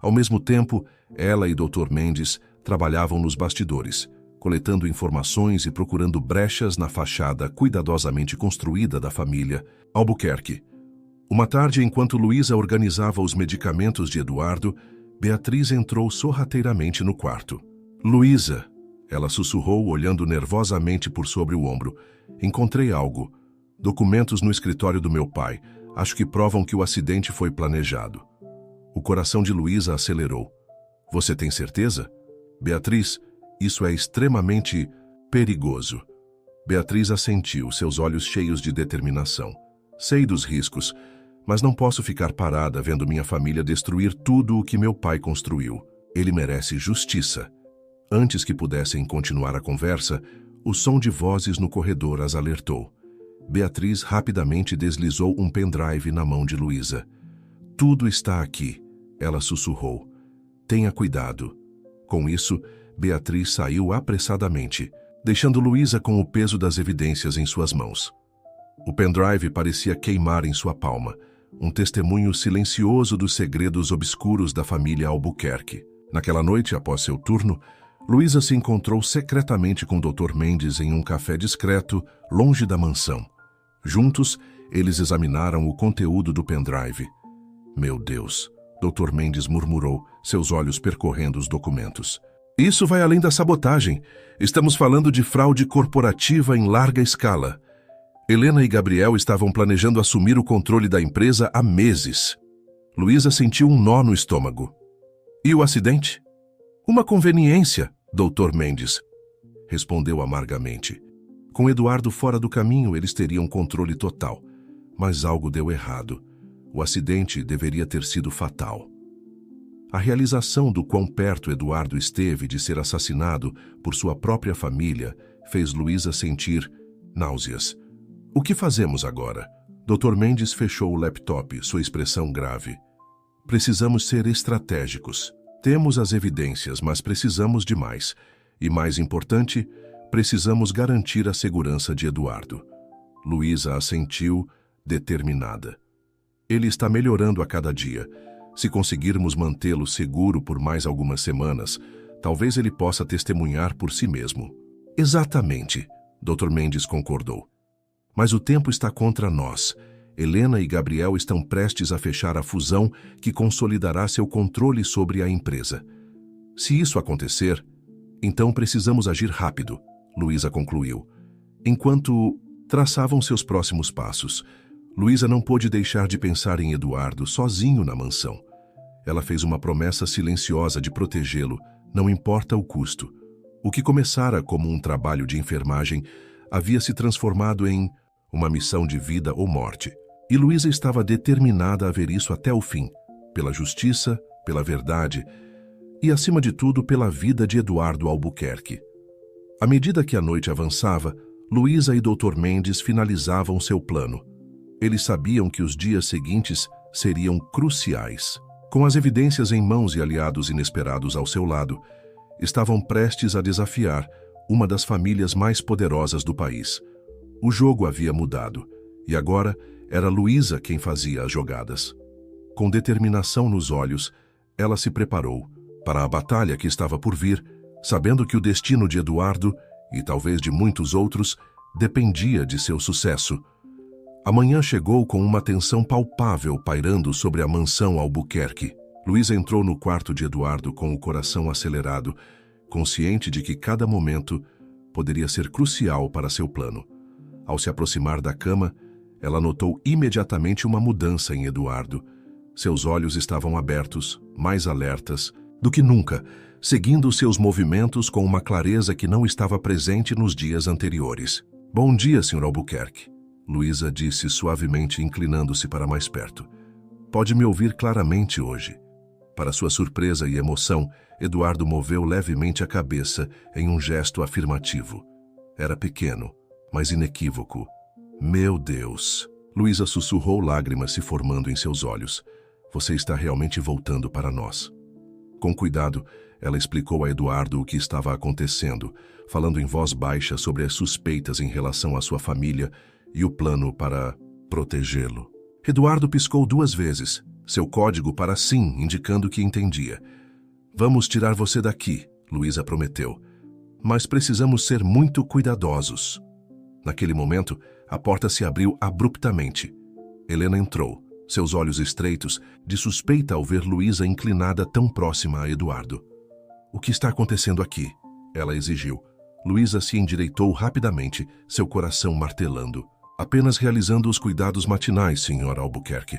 S1: Ao mesmo tempo, ela e Dr. Mendes trabalhavam nos bastidores, coletando informações e procurando brechas na fachada cuidadosamente construída da família Albuquerque. Uma tarde, enquanto Luísa organizava os medicamentos de Eduardo, Beatriz entrou sorrateiramente no quarto. Luísa, ela sussurrou, olhando nervosamente por sobre o ombro. Encontrei algo. Documentos no escritório do meu pai. Acho que provam que o acidente foi planejado. O coração de Luísa acelerou. Você tem certeza? Beatriz, isso é extremamente perigoso. Beatriz assentiu, seus olhos cheios de determinação. Sei dos riscos, mas não posso ficar parada vendo minha família destruir tudo o que meu pai construiu. Ele merece justiça. Antes que pudessem continuar a conversa, o som de vozes no corredor as alertou. Beatriz rapidamente deslizou um pendrive na mão de Luísa. Tudo está aqui, ela sussurrou. Tenha cuidado. Com isso, Beatriz saiu apressadamente, deixando Luísa com o peso das evidências em suas mãos. O pendrive parecia queimar em sua palma, um testemunho silencioso dos segredos obscuros da família Albuquerque. Naquela noite, após seu turno, Luísa se encontrou secretamente com o Dr. Mendes em um café discreto, longe da mansão. Juntos, eles examinaram o conteúdo do pendrive. Meu Deus, Dr. Mendes murmurou, seus olhos percorrendo os documentos. Isso vai além da sabotagem. Estamos falando de fraude corporativa em larga escala. Helena e Gabriel estavam planejando assumir o controle da empresa há meses. Luísa sentiu um nó no estômago. E o acidente? Uma conveniência, Dr. Mendes, respondeu amargamente. Com Eduardo fora do caminho, eles teriam controle total. Mas algo deu errado. O acidente deveria ter sido fatal. A realização do quão perto Eduardo esteve de ser assassinado por sua própria família fez Luísa sentir náuseas. O que fazemos agora? Dr. Mendes fechou o laptop, sua expressão grave. Precisamos ser estratégicos. Temos as evidências, mas precisamos de mais. E mais importante, precisamos garantir a segurança de Eduardo. Luísa assentiu, determinada. Ele está melhorando a cada dia. Se conseguirmos mantê-lo seguro por mais algumas semanas, talvez ele possa testemunhar por si mesmo. Exatamente, Dr. Mendes concordou. Mas o tempo está contra nós. Helena e Gabriel estão prestes a fechar a fusão que consolidará seu controle sobre a empresa. Se isso acontecer, então precisamos agir rápido, Luísa concluiu. Enquanto traçavam seus próximos passos, Luísa não pôde deixar de pensar em Eduardo sozinho na mansão. Ela fez uma promessa silenciosa de protegê-lo, não importa o custo. O que começara como um trabalho de enfermagem havia se transformado em uma missão de vida ou morte. E Luísa estava determinada a ver isso até o fim, pela justiça, pela verdade e, acima de tudo, pela vida de Eduardo Albuquerque. À medida que a noite avançava, Luísa e Dr. Mendes finalizavam seu plano. Eles sabiam que os dias seguintes seriam cruciais. Com as evidências em mãos e aliados inesperados ao seu lado, estavam prestes a desafiar uma das famílias mais poderosas do país. O jogo havia mudado, e agora era Luísa quem fazia as jogadas. Com determinação nos olhos, ela se preparou para a batalha que estava por vir, sabendo que o destino de Eduardo, e talvez de muitos outros, dependia de seu sucesso. A manhã chegou com uma tensão palpável pairando sobre a mansão Albuquerque. Luísa entrou no quarto de Eduardo com o coração acelerado, consciente de que cada momento poderia ser crucial para seu plano. Ao se aproximar da cama, ela notou imediatamente uma mudança em Eduardo. Seus olhos estavam abertos, mais alertas do que nunca, seguindo seus movimentos com uma clareza que não estava presente nos dias anteriores. Bom dia, Sr. Albuquerque, Luísa disse suavemente, inclinando-se para mais perto. Pode me ouvir claramente hoje. Para sua surpresa e emoção, Eduardo moveu levemente a cabeça em um gesto afirmativo. Era pequeno, mas inequívoco. Meu Deus! Luísa sussurrou, lágrimas se formando em seus olhos. Você está realmente voltando para nós. Com cuidado, ela explicou a Eduardo o que estava acontecendo, falando em voz baixa sobre as suspeitas em relação à sua família e o plano para protegê-lo. Eduardo piscou 2 vezes, seu código para sim, indicando que entendia. Vamos tirar você daqui, Luísa prometeu. mas precisamos ser muito cuidadosos. Naquele momento, a porta se abriu abruptamente. Helena entrou, seus olhos estreitos, de suspeita ao ver Luísa inclinada tão próxima a Eduardo. "O que está acontecendo aqui?" ela exigiu. Luísa se endireitou rapidamente, seu coração martelando. "Apenas realizando os cuidados matinais, Sr. Albuquerque.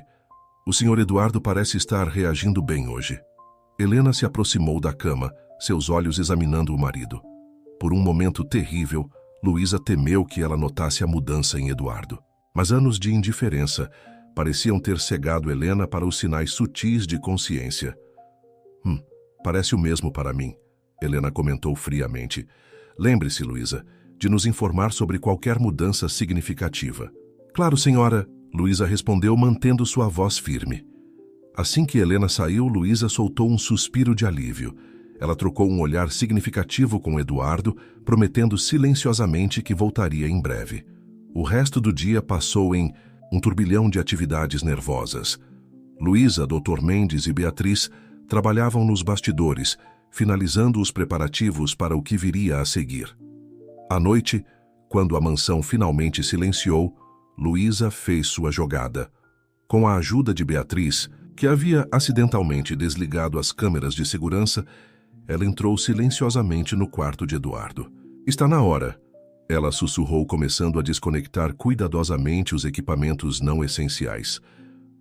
S1: O Sr. Eduardo parece estar reagindo bem hoje." Helena se aproximou da cama, seus olhos examinando o marido. Por um momento terrível, Luísa temeu que ela notasse a mudança em Eduardo. Mas anos de indiferença pareciam ter cegado Helena para os sinais sutis de consciência. Parece o mesmo para mim," Helena comentou friamente. "Lembre-se, Luísa, de nos informar sobre qualquer mudança significativa." "Claro, senhora," Luísa respondeu, mantendo sua voz firme. Assim que Helena saiu, Luísa soltou um suspiro de alívio. Ela trocou um olhar significativo com Eduardo, prometendo silenciosamente que voltaria em breve. O resto do dia passou em um turbilhão de atividades nervosas. Luísa, Dr. Mendes e Beatriz trabalhavam nos bastidores, finalizando os preparativos para o que viria a seguir. À noite, quando a mansão finalmente silenciou, Luísa fez sua jogada. Com a ajuda de Beatriz, que havia acidentalmente desligado as câmeras de segurança, ela entrou silenciosamente no quarto de Eduardo. "Está na hora," ela sussurrou, começando a desconectar cuidadosamente os equipamentos não essenciais.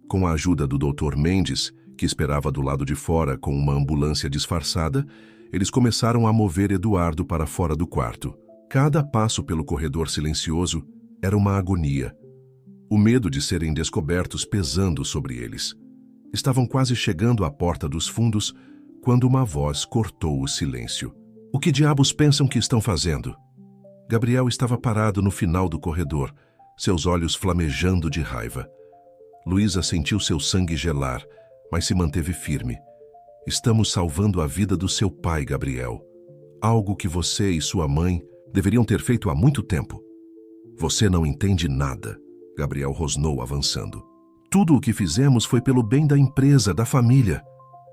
S1: Com a ajuda do Dr. Mendes, que esperava do lado de fora com uma ambulância disfarçada, eles começaram a mover Eduardo para fora do quarto. Cada passo pelo corredor silencioso era uma agonia. O medo de serem descobertos pesando sobre eles. Estavam quase chegando à porta dos fundos quando uma voz cortou o silêncio. "O que diabos pensam que estão fazendo?" Gabriel estava parado no final do corredor, seus olhos flamejando de raiva. Luísa sentiu seu sangue gelar, mas se manteve firme. "Estamos salvando a vida do seu pai, Gabriel. Algo que você e sua mãe deveriam ter feito há muito tempo." "Você não entende nada," Gabriel rosnou, avançando. "Tudo o que fizemos foi pelo bem da empresa, da família."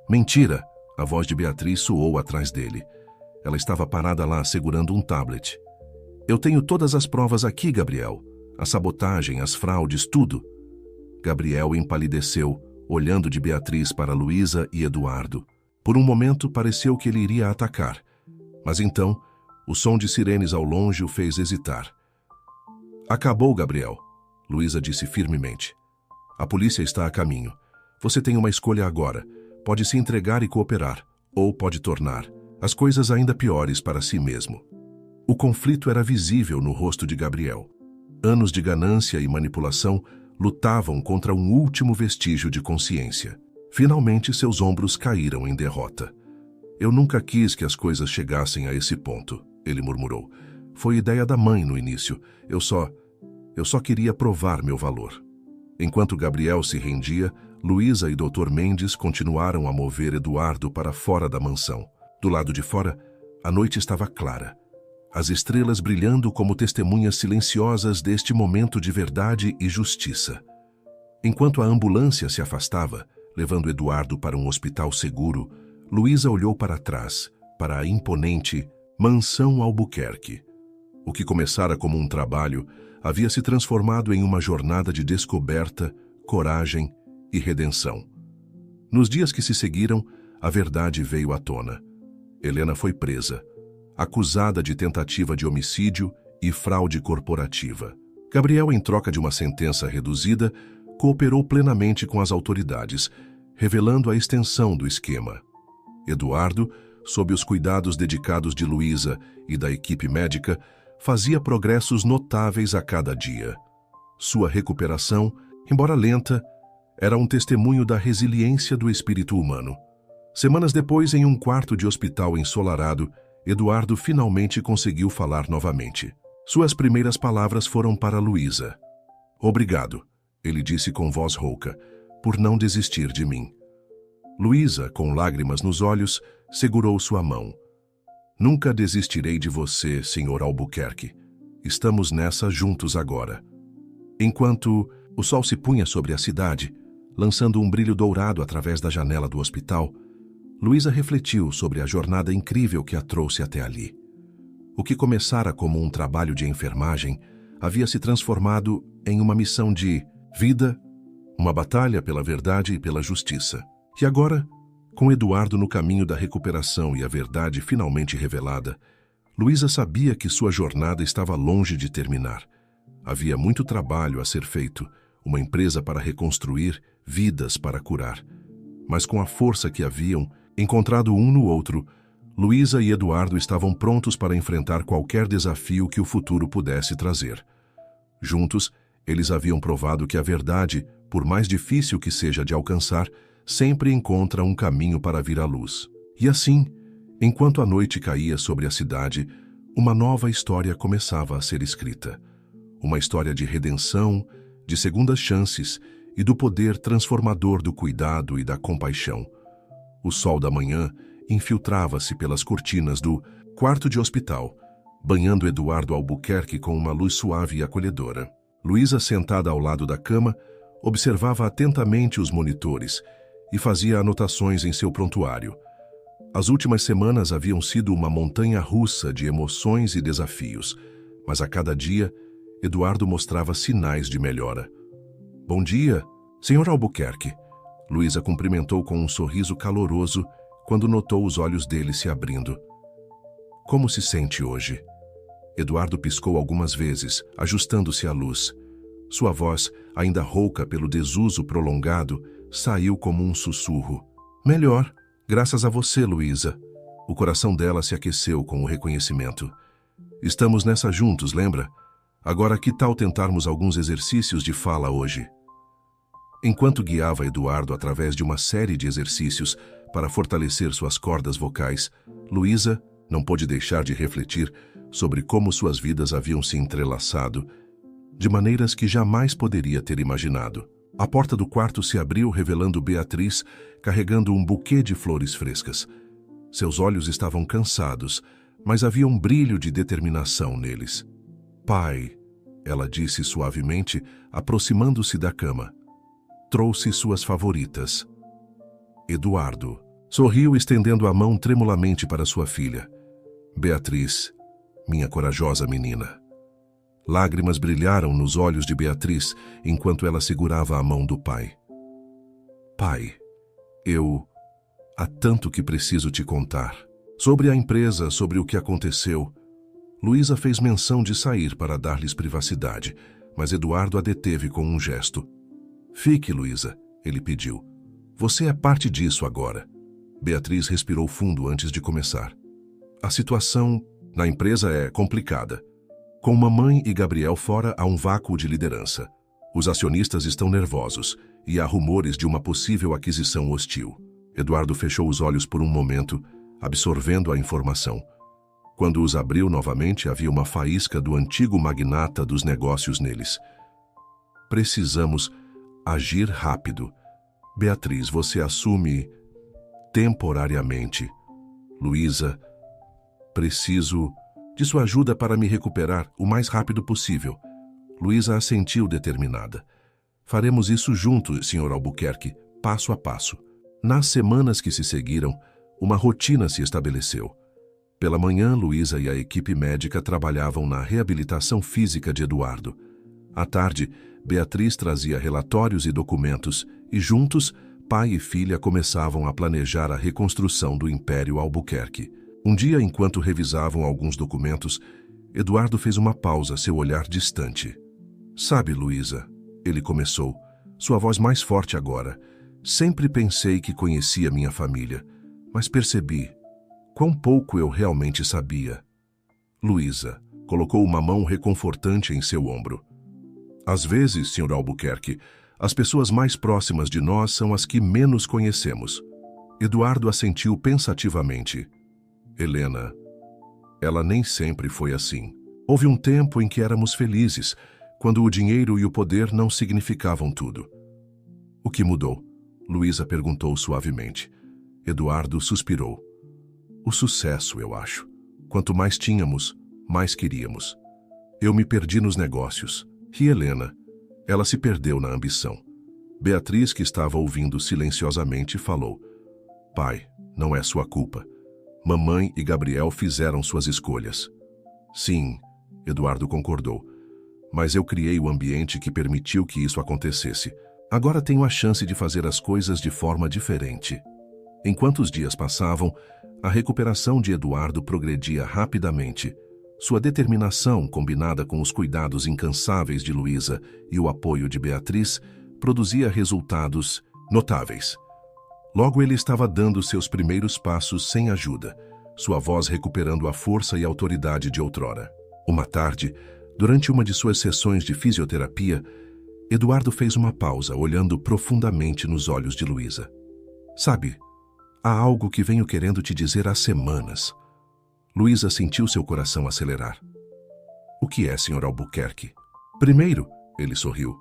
S1: "Mentira!" A voz de Beatriz soou atrás dele. Ela estava parada lá, segurando um tablet. "Eu tenho todas as provas aqui, Gabriel. A sabotagem, as fraudes, tudo." Gabriel empalideceu, olhando de Beatriz para Luísa e Eduardo. Por um momento pareceu que ele iria atacar. Mas então, o som de sirenes ao longe o fez hesitar. "Acabou, Gabriel," Luísa disse firmemente. "A polícia está a caminho. Você tem uma escolha agora. Pode se entregar e cooperar, ou pode tornar as coisas ainda piores para si mesmo." O conflito era visível no rosto de Gabriel. Anos de ganância e manipulação lutavam contra um último vestígio de consciência. Finalmente, seus ombros caíram em derrota. "Eu nunca quis que as coisas chegassem a esse ponto," ele murmurou. "Foi ideia da mãe no início. Eu só queria provar meu valor." Enquanto Gabriel se rendia, Luísa e Dr. Mendes continuaram a mover Eduardo para fora da mansão. Do lado de fora, a noite estava clara. As estrelas brilhando como testemunhas silenciosas deste momento de verdade e justiça. Enquanto a ambulância se afastava, levando Eduardo para um hospital seguro, Luísa olhou para trás, para a imponente Mansão Albuquerque. O que começara como um trabalho havia se transformado em uma jornada de descoberta, coragem e redenção. Nos dias que se seguiram, a verdade veio à tona. Helena foi presa, acusada de tentativa de homicídio e fraude corporativa. Gabriel, em troca de uma sentença reduzida, cooperou plenamente com as autoridades, revelando a extensão do esquema. Eduardo, sob os cuidados dedicados de Luísa e da equipe médica, fazia progressos notáveis a cada dia. Sua recuperação, embora lenta, era um testemunho da resiliência do espírito humano. Semanas depois, em um quarto de hospital ensolarado, Eduardo finalmente conseguiu falar novamente. Suas primeiras palavras foram para Luísa. "Obrigado," ele disse com voz rouca, "por não desistir de mim." Luísa, com lágrimas nos olhos, segurou sua mão. "Nunca desistirei de você, Sr. Albuquerque. Estamos nessa juntos agora." Enquanto o sol se punha sobre a cidade, lançando um brilho dourado através da janela do hospital, Luísa refletiu sobre a jornada incrível que a trouxe até ali. O que começara como um trabalho de enfermagem havia se transformado em uma missão de vida, uma batalha pela verdade e pela justiça. E agora, com Eduardo no caminho da recuperação e a verdade finalmente revelada, Luísa sabia que sua jornada estava longe de terminar. Havia muito trabalho a ser feito, uma empresa para reconstruir, vidas para curar. Mas com a força que haviam encontrado um no outro, Luísa e Eduardo estavam prontos para enfrentar qualquer desafio que o futuro pudesse trazer. Juntos, eles haviam provado que a verdade, por mais difícil que seja de alcançar, sempre encontra um caminho para vir à luz. E assim, enquanto a noite caía sobre a cidade, uma nova história começava a ser escrita. Uma história de redenção, de segundas chances e do poder transformador do cuidado e da compaixão. O sol da manhã infiltrava-se pelas cortinas do quarto de hospital, banhando Eduardo Albuquerque com uma luz suave e acolhedora. Luísa, sentada ao lado da cama, observava atentamente os monitores e fazia anotações em seu prontuário. As últimas semanas haviam sido uma montanha-russa de emoções e desafios, mas a cada dia, Eduardo mostrava sinais de melhora. "Bom dia, Sr. Albuquerque." Luísa cumprimentou com um sorriso caloroso quando notou os olhos dele se abrindo. "Como se sente hoje?" Eduardo piscou algumas vezes, ajustando-se à luz. Sua voz, ainda rouca pelo desuso prolongado, saiu como um sussurro. "Melhor, graças a você, Luísa." O coração dela se aqueceu com o reconhecimento. "Estamos nessa juntos, lembra? Agora que tal tentarmos alguns exercícios de fala hoje?" Enquanto guiava Eduardo através de uma série de exercícios para fortalecer suas cordas vocais, Luísa não pôde deixar de refletir sobre como suas vidas haviam se entrelaçado, de maneiras que jamais poderia ter imaginado. A porta do quarto se abriu, revelando Beatriz carregando um buquê de flores frescas. Seus olhos estavam cansados, mas havia um brilho de determinação neles. "Pai", ela disse suavemente, aproximando-se da cama. "Trouxe suas favoritas." Eduardo sorriu, estendendo a mão tremulamente para sua filha. "Beatriz, minha corajosa menina." Lágrimas brilharam nos olhos de Beatriz enquanto ela segurava a mão do pai. "Pai, há tanto que preciso te contar. Sobre a empresa, sobre o que aconteceu." Luísa fez menção de sair para dar-lhes privacidade, mas Eduardo a deteve com um gesto. "Fique, Luísa", ele pediu. "Você é parte disso agora." Beatriz respirou fundo antes de começar. "A situação na empresa é complicada. Com mamãe e Gabriel fora, há um vácuo de liderança. Os acionistas estão nervosos e há rumores de uma possível aquisição hostil." Eduardo fechou os olhos por um momento, absorvendo a informação. Quando os abriu novamente, havia uma faísca do antigo magnata dos negócios neles. "Precisamos agir rápido. Beatriz, você assume temporariamente. Luísa, preciso de sua ajuda para me recuperar o mais rápido possível." Luísa assentiu determinada. "Faremos isso juntos, Sr. Albuquerque, passo a passo." Nas semanas que se seguiram, uma rotina se estabeleceu. Pela manhã, Luísa e a equipe médica trabalhavam na reabilitação física de Eduardo. À tarde, Beatriz trazia relatórios e documentos e, juntos, pai e filha começavam a planejar a reconstrução do Império Albuquerque. Um dia, enquanto revisavam alguns documentos, Eduardo fez uma pausa, seu olhar distante. "Sabe, Luísa", ele começou, sua voz mais forte agora, "sempre pensei que conhecia minha família, mas percebi quão pouco eu realmente sabia." Luísa colocou uma mão reconfortante em seu ombro. "Às vezes, Sr. Albuquerque, as pessoas mais próximas de nós são as que menos conhecemos." Eduardo assentiu pensativamente. "Helena, ela nem sempre foi assim. Houve um tempo em que éramos felizes, quando o dinheiro e o poder não significavam tudo." "O que mudou?" Luísa perguntou suavemente. Eduardo suspirou. "O sucesso, eu acho. Quanto mais tínhamos, mais queríamos. Eu me perdi nos negócios. E Helena, ela se perdeu na ambição." Beatriz, que estava ouvindo silenciosamente, falou. "Pai, não é sua culpa. Mamãe e Gabriel fizeram suas escolhas." Sim, Eduardo concordou. Mas eu criei o ambiente que permitiu que isso acontecesse. Agora tenho a chance de fazer as coisas de forma diferente. Enquanto os dias passavam, a recuperação de Eduardo progredia rapidamente. Sua determinação, combinada com os cuidados incansáveis de Luísa e o apoio de Beatriz, produzia resultados notáveis. Logo ele estava dando seus primeiros passos sem ajuda, sua voz recuperando a força e autoridade de outrora. Uma tarde, durante uma de suas sessões de fisioterapia, Eduardo fez uma pausa, olhando profundamente nos olhos de Luísa. Sabe, há algo que venho querendo te dizer há semanas. Luísa sentiu seu coração acelerar. O que é, Sr. Albuquerque? Primeiro, ele sorriu.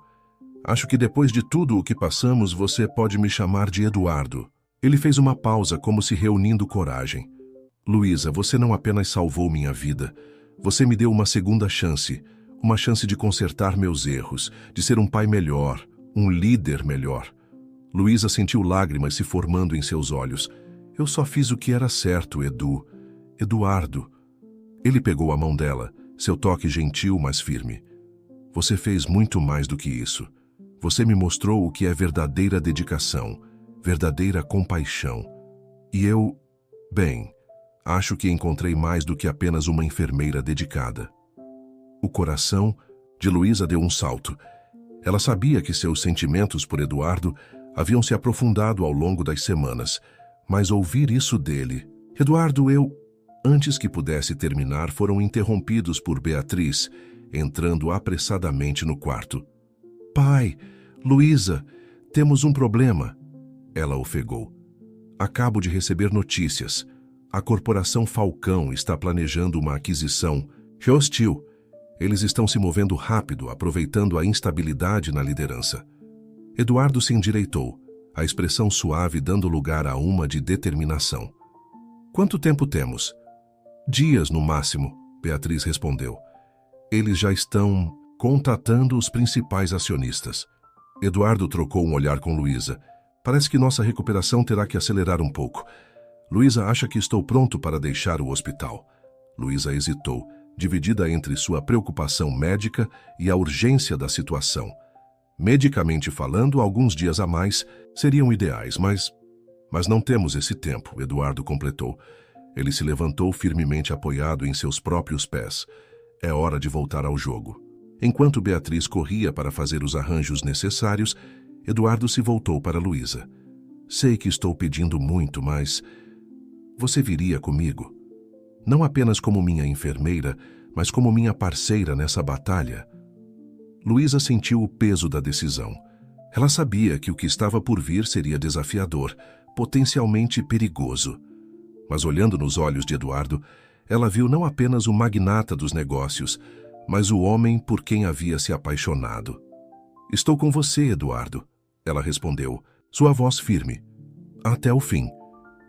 S1: Acho que depois de tudo o que passamos, você pode me chamar de Eduardo. Ele fez uma pausa, como se reunindo coragem. Luísa, você não apenas salvou minha vida. Você me deu uma segunda chance. Uma chance de consertar meus erros, de ser um pai melhor, um líder melhor. Luísa sentiu lágrimas se formando em seus olhos. Eu só fiz o que era certo, Eduardo. Ele pegou a mão dela, seu toque gentil, mas firme. Você fez muito mais do que isso. Você me mostrou o que é verdadeira dedicação, verdadeira compaixão. E eu, acho que encontrei mais do que apenas uma enfermeira dedicada. O coração de Luísa deu um salto. Ela sabia que seus sentimentos por Eduardo haviam se aprofundado ao longo das semanas, mas ouvir isso dele... Eduardo, Antes que pudesse terminar, foram interrompidos por Beatriz, entrando apressadamente no quarto. Pai, Luísa, temos um problema. Ela ofegou. Acabo de receber notícias. A Corporação Falcão está planejando uma aquisição hostil. Eles estão se movendo rápido, aproveitando a instabilidade na liderança. Eduardo se endireitou, a expressão suave dando lugar a uma de determinação. Quanto tempo temos? Dias no máximo, Beatriz respondeu. Eles já estão contatando os principais acionistas. Eduardo trocou um olhar com Luísa. Parece que nossa recuperação terá que acelerar um pouco. Luísa acha que estou pronto para deixar o hospital. Luísa hesitou, dividida entre sua preocupação médica e a urgência da situação. Medicamente falando, alguns dias a mais seriam ideais, mas não temos esse tempo, Eduardo completou. Ele se levantou firmemente apoiado em seus próprios pés. É hora de voltar ao jogo. Enquanto Beatriz corria para fazer os arranjos necessários, Eduardo se voltou para Luísa. Sei que estou pedindo muito, mas você viria comigo? Não apenas como minha enfermeira, mas como minha parceira nessa batalha. Luísa sentiu o peso da decisão. Ela sabia que o que estava por vir seria desafiador, potencialmente perigoso. Mas olhando nos olhos de Eduardo, ela viu não apenas o magnata dos negócios, mas o homem por quem havia se apaixonado. Estou com você, Eduardo, ela respondeu, sua voz firme. Até o fim.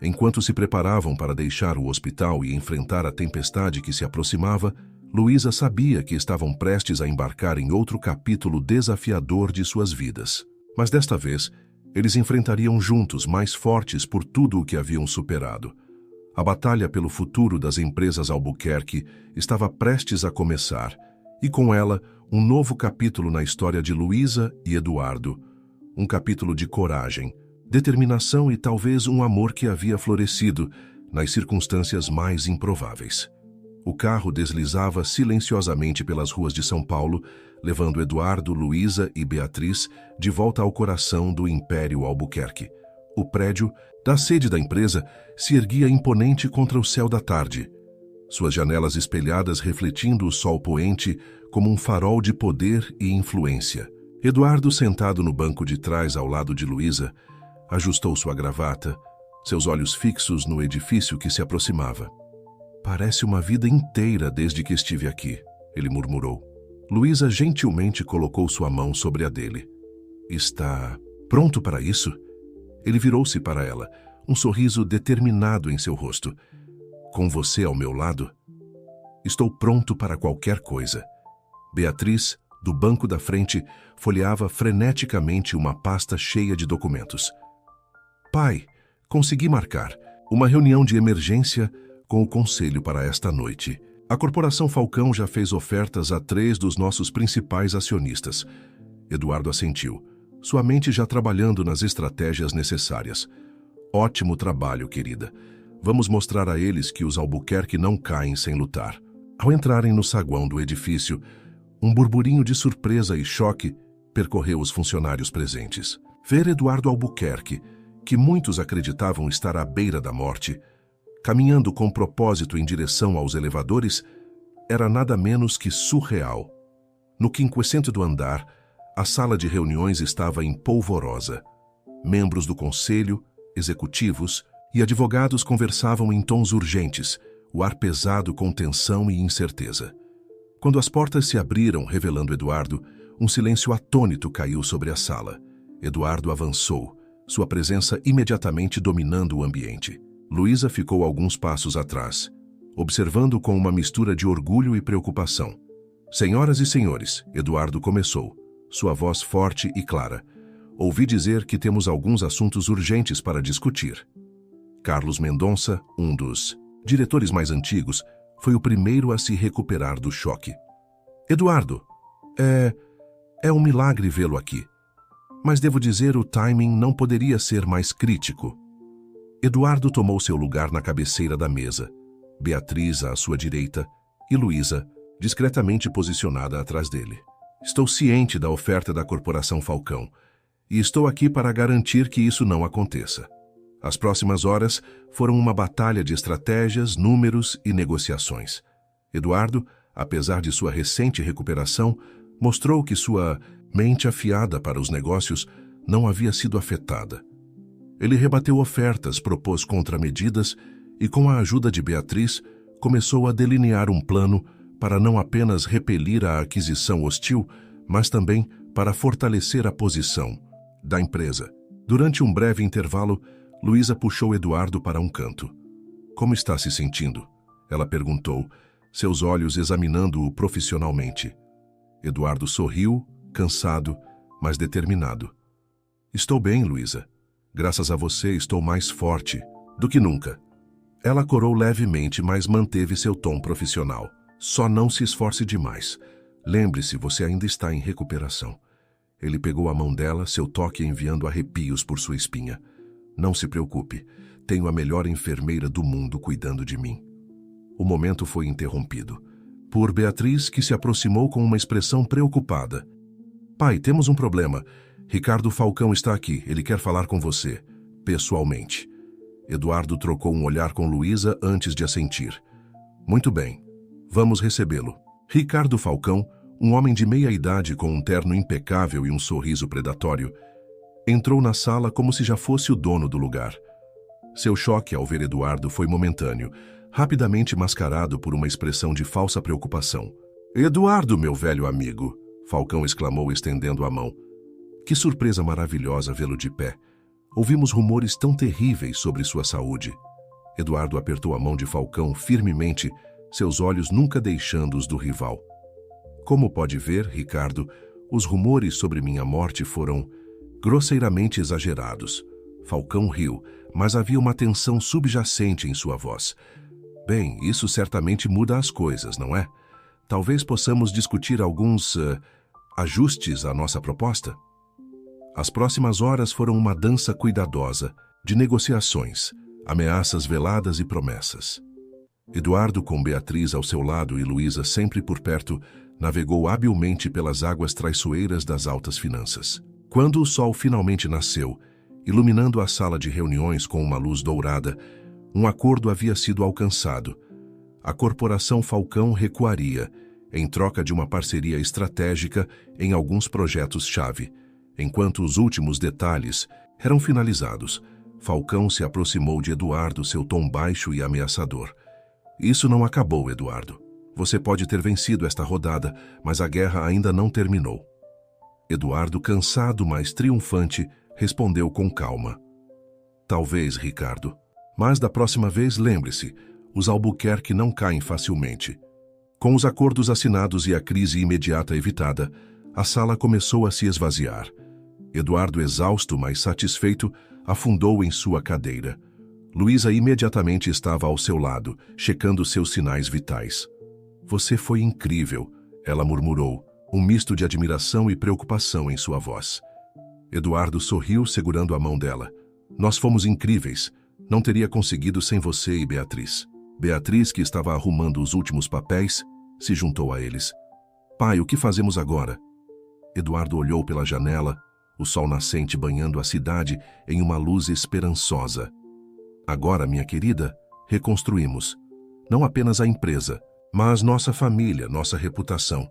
S1: Enquanto se preparavam para deixar o hospital e enfrentar a tempestade que se aproximava, Luísa sabia que estavam prestes a embarcar em outro capítulo desafiador de suas vidas. Mas desta vez, eles enfrentariam juntos, mais fortes por tudo o que haviam superado. A batalha pelo futuro das empresas Albuquerque estava prestes a começar, e com ela, um novo capítulo na história de Luísa e Eduardo. Um capítulo de coragem, determinação e talvez um amor que havia florescido nas circunstâncias mais improváveis. O carro deslizava silenciosamente pelas ruas de São Paulo, levando Eduardo, Luísa e Beatriz de volta ao coração do Império Albuquerque. O prédio da sede da empresa se erguia imponente contra o céu da tarde, suas janelas espelhadas refletindo o sol poente como um farol de poder e influência. Eduardo, sentado no banco de trás ao lado de Luísa, ajustou sua gravata, seus olhos fixos no edifício que se aproximava. Parece uma vida inteira desde que estive aqui, ele murmurou. Luísa gentilmente colocou sua mão sobre a dele. Está pronto para isso? Ele virou-se para ela, um sorriso determinado em seu rosto. Com você ao meu lado? Estou pronto para qualquer coisa. Beatriz, do banco da frente, folheava freneticamente uma pasta cheia de documentos. Pai, consegui marcar uma reunião de emergência com o conselho para esta noite. A Corporação Falcão já fez ofertas a 3 dos nossos principais acionistas. Eduardo assentiu, sua mente já trabalhando nas estratégias necessárias. Ótimo trabalho, querida. Vamos mostrar a eles que os Albuquerque não caem sem lutar. Ao entrarem no saguão do edifício, um burburinho de surpresa e choque percorreu os funcionários presentes. Ver Eduardo Albuquerque, que muitos acreditavam estar à beira da morte, caminhando com propósito em direção aos elevadores, era nada menos que surreal. No 50º andar, a sala de reuniões estava em polvorosa. Membros do conselho, executivos e advogados conversavam em tons urgentes, o ar pesado com tensão e incerteza. Quando as portas se abriram, revelando Eduardo, um silêncio atônito caiu sobre a sala. Eduardo avançou, sua presença imediatamente dominando o ambiente. Luísa ficou alguns passos atrás, observando com uma mistura de orgulho e preocupação. Senhoras e senhores, Eduardo começou, sua voz forte e clara. Ouvi dizer que temos alguns assuntos urgentes para discutir. Carlos Mendonça, um dos diretores mais antigos, foi o primeiro a se recuperar do choque. Eduardo, é um milagre vê-lo aqui. Mas devo dizer, o timing não poderia ser mais crítico. Eduardo tomou seu lugar na cabeceira da mesa, Beatriz à sua direita e Luísa, discretamente posicionada atrás dele. Estou ciente da oferta da Corporação Falcão e estou aqui para garantir que isso não aconteça. As próximas horas foram uma batalha de estratégias, números e negociações. Eduardo, apesar de sua recente recuperação, mostrou que sua mente afiada para os negócios não havia sido afetada. Ele rebateu ofertas, propôs contramedidas e, com a ajuda de Beatriz, começou a delinear um plano para não apenas repelir a aquisição hostil, mas também para fortalecer a posição da empresa. Durante um breve intervalo, Luísa puxou Eduardo para um canto. Como está se sentindo? Ela perguntou, seus olhos examinando-o profissionalmente. Eduardo sorriu, cansado, mas determinado. Estou bem, Luísa. Graças a você estou mais forte do que nunca. Ela corou levemente, mas manteve seu tom profissional. Só não se esforce demais. Lembre-se, você ainda está em recuperação. Ele pegou a mão dela, seu toque enviando arrepios por sua espinha. Não se preocupe, tenho a melhor enfermeira do mundo cuidando de mim. O momento foi interrompido por Beatriz, que se aproximou com uma expressão preocupada. Pai, temos um problema. Ricardo Falcão está aqui, ele quer falar com você, pessoalmente. Eduardo trocou um olhar com Luísa antes de assentir. Muito bem, vamos recebê-lo. Ricardo Falcão, um homem de meia idade com um terno impecável e um sorriso predatório, entrou na sala como se já fosse o dono do lugar. Seu choque ao ver Eduardo foi momentâneo, rapidamente mascarado por uma expressão de falsa preocupação. Eduardo, meu velho amigo, Falcão exclamou estendendo a mão. Que surpresa maravilhosa vê-lo de pé. Ouvimos rumores tão terríveis sobre sua saúde. Eduardo apertou a mão de Falcão firmemente, seus olhos nunca deixando-os do rival. Como pode ver, Ricardo, os rumores sobre minha morte foram grosseiramente exagerados. Falcão riu, mas havia uma tensão subjacente em sua voz. Bem, isso certamente muda as coisas, não é? Talvez possamos discutir alguns ajustes à nossa proposta? As próximas horas foram uma dança cuidadosa, de negociações, ameaças veladas e promessas. Eduardo, com Beatriz ao seu lado e Luísa sempre por perto, navegou habilmente pelas águas traiçoeiras das altas finanças. Quando o sol finalmente nasceu, iluminando a sala de reuniões com uma luz dourada, um acordo havia sido alcançado. A Corporação Falcão recuaria, em troca de uma parceria estratégica em alguns projetos-chave. Enquanto os últimos detalhes eram finalizados, Falcão se aproximou de Eduardo, seu tom baixo e ameaçador. Isso não acabou, Eduardo. Você pode ter vencido esta rodada, mas a guerra ainda não terminou. Eduardo, cansado, mas triunfante, respondeu com calma. Talvez, Ricardo. Mas da próxima vez, lembre-se, os Albuquerque não caem facilmente. Com os acordos assinados e a crise imediata evitada, a sala começou a se esvaziar. Eduardo, exausto, mas satisfeito, afundou em sua cadeira. Luísa imediatamente estava ao seu lado, checando seus sinais vitais. Você foi incrível, ela murmurou, um misto de admiração e preocupação em sua voz. Eduardo sorriu segurando a mão dela. Nós fomos incríveis. Não teria conseguido sem você e Beatriz. Beatriz, que estava arrumando os últimos papéis, se juntou a eles. Pai, o que fazemos agora? Eduardo olhou pela janela, o sol nascente banhando a cidade em uma luz esperançosa. Agora, minha querida, reconstruímos. Não apenas a empresa, mas nossa família, nossa reputação.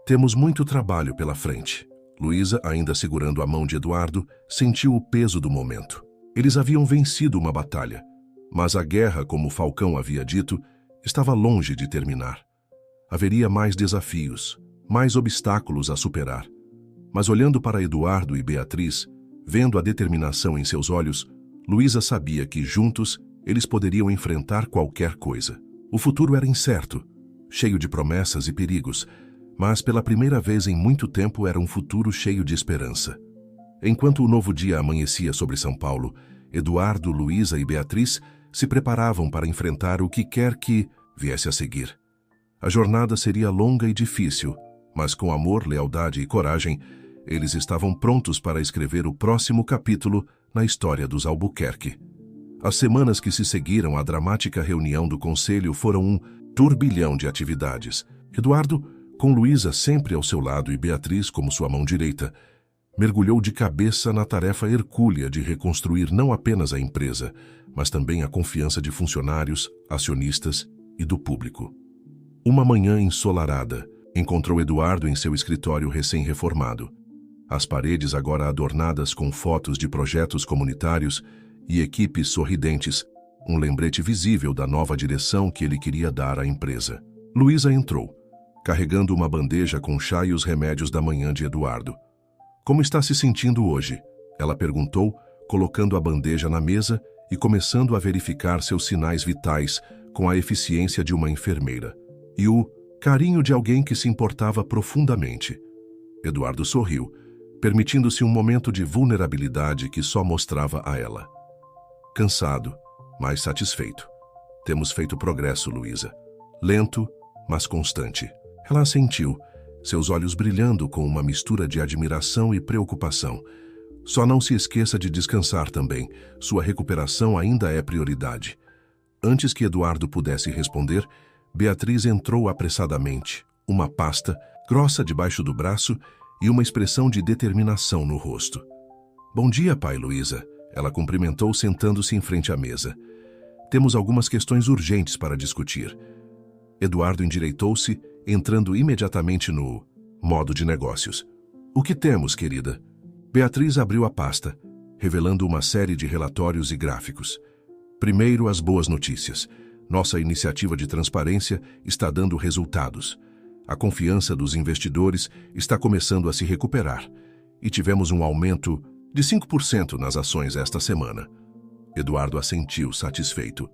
S1: Temos muito trabalho pela frente. Luísa, ainda segurando a mão de Eduardo, sentiu o peso do momento. Eles haviam vencido uma batalha, mas a guerra, como Falcão havia dito, estava longe de terminar. Haveria mais desafios, mais obstáculos a superar. Mas olhando para Eduardo e Beatriz, vendo a determinação em seus olhos, Luísa sabia que, juntos, eles poderiam enfrentar qualquer coisa. O futuro era incerto, cheio de promessas e perigos, mas pela primeira vez em muito tempo era um futuro cheio de esperança. Enquanto o novo dia amanhecia sobre São Paulo, Eduardo, Luísa e Beatriz se preparavam para enfrentar o que quer que viesse a seguir. A jornada seria longa e difícil, mas com amor, lealdade e coragem, eles estavam prontos para escrever o próximo capítulo na história dos Albuquerque. As semanas que se seguiram à dramática reunião do conselho foram um turbilhão de atividades. Eduardo, com Luísa sempre ao seu lado e Beatriz como sua mão direita, mergulhou de cabeça na tarefa hercúlea de reconstruir não apenas a empresa, mas também a confiança de funcionários, acionistas e do público. Uma manhã ensolarada, encontrou Eduardo em seu escritório recém-reformado. As paredes agora adornadas com fotos de projetos comunitários e equipes sorridentes, um lembrete visível da nova direção que ele queria dar à empresa. Luísa entrou, carregando uma bandeja com chá e os remédios da manhã de Eduardo. Como está se sentindo hoje? Ela perguntou, colocando a bandeja na mesa e começando a verificar seus sinais vitais com a eficiência de uma enfermeira. E o carinho de alguém que se importava profundamente. Eduardo sorriu, permitindo-se um momento de vulnerabilidade que só mostrava a ela. Cansado, mas satisfeito. Temos feito progresso, Luísa. Lento, mas constante. Ela assentiu, seus olhos brilhando com uma mistura de admiração e preocupação. Só não se esqueça de descansar também. Sua recuperação ainda é prioridade. Antes que Eduardo pudesse responder, Beatriz entrou apressadamente, uma pasta grossa debaixo do braço e uma expressão de determinação no rosto. Bom dia, pai, Luísa. Ela cumprimentou sentando-se em frente à mesa. Temos algumas questões urgentes para discutir. Eduardo endireitou-se, entrando imediatamente no modo de negócios. O que temos, querida? Beatriz abriu a pasta, revelando uma série de relatórios e gráficos. Primeiro, as boas notícias. Nossa iniciativa de transparência está dando resultados. A confiança dos investidores está começando a se recuperar e tivemos um aumento de 5% nas ações esta semana. Eduardo assentiu, satisfeito.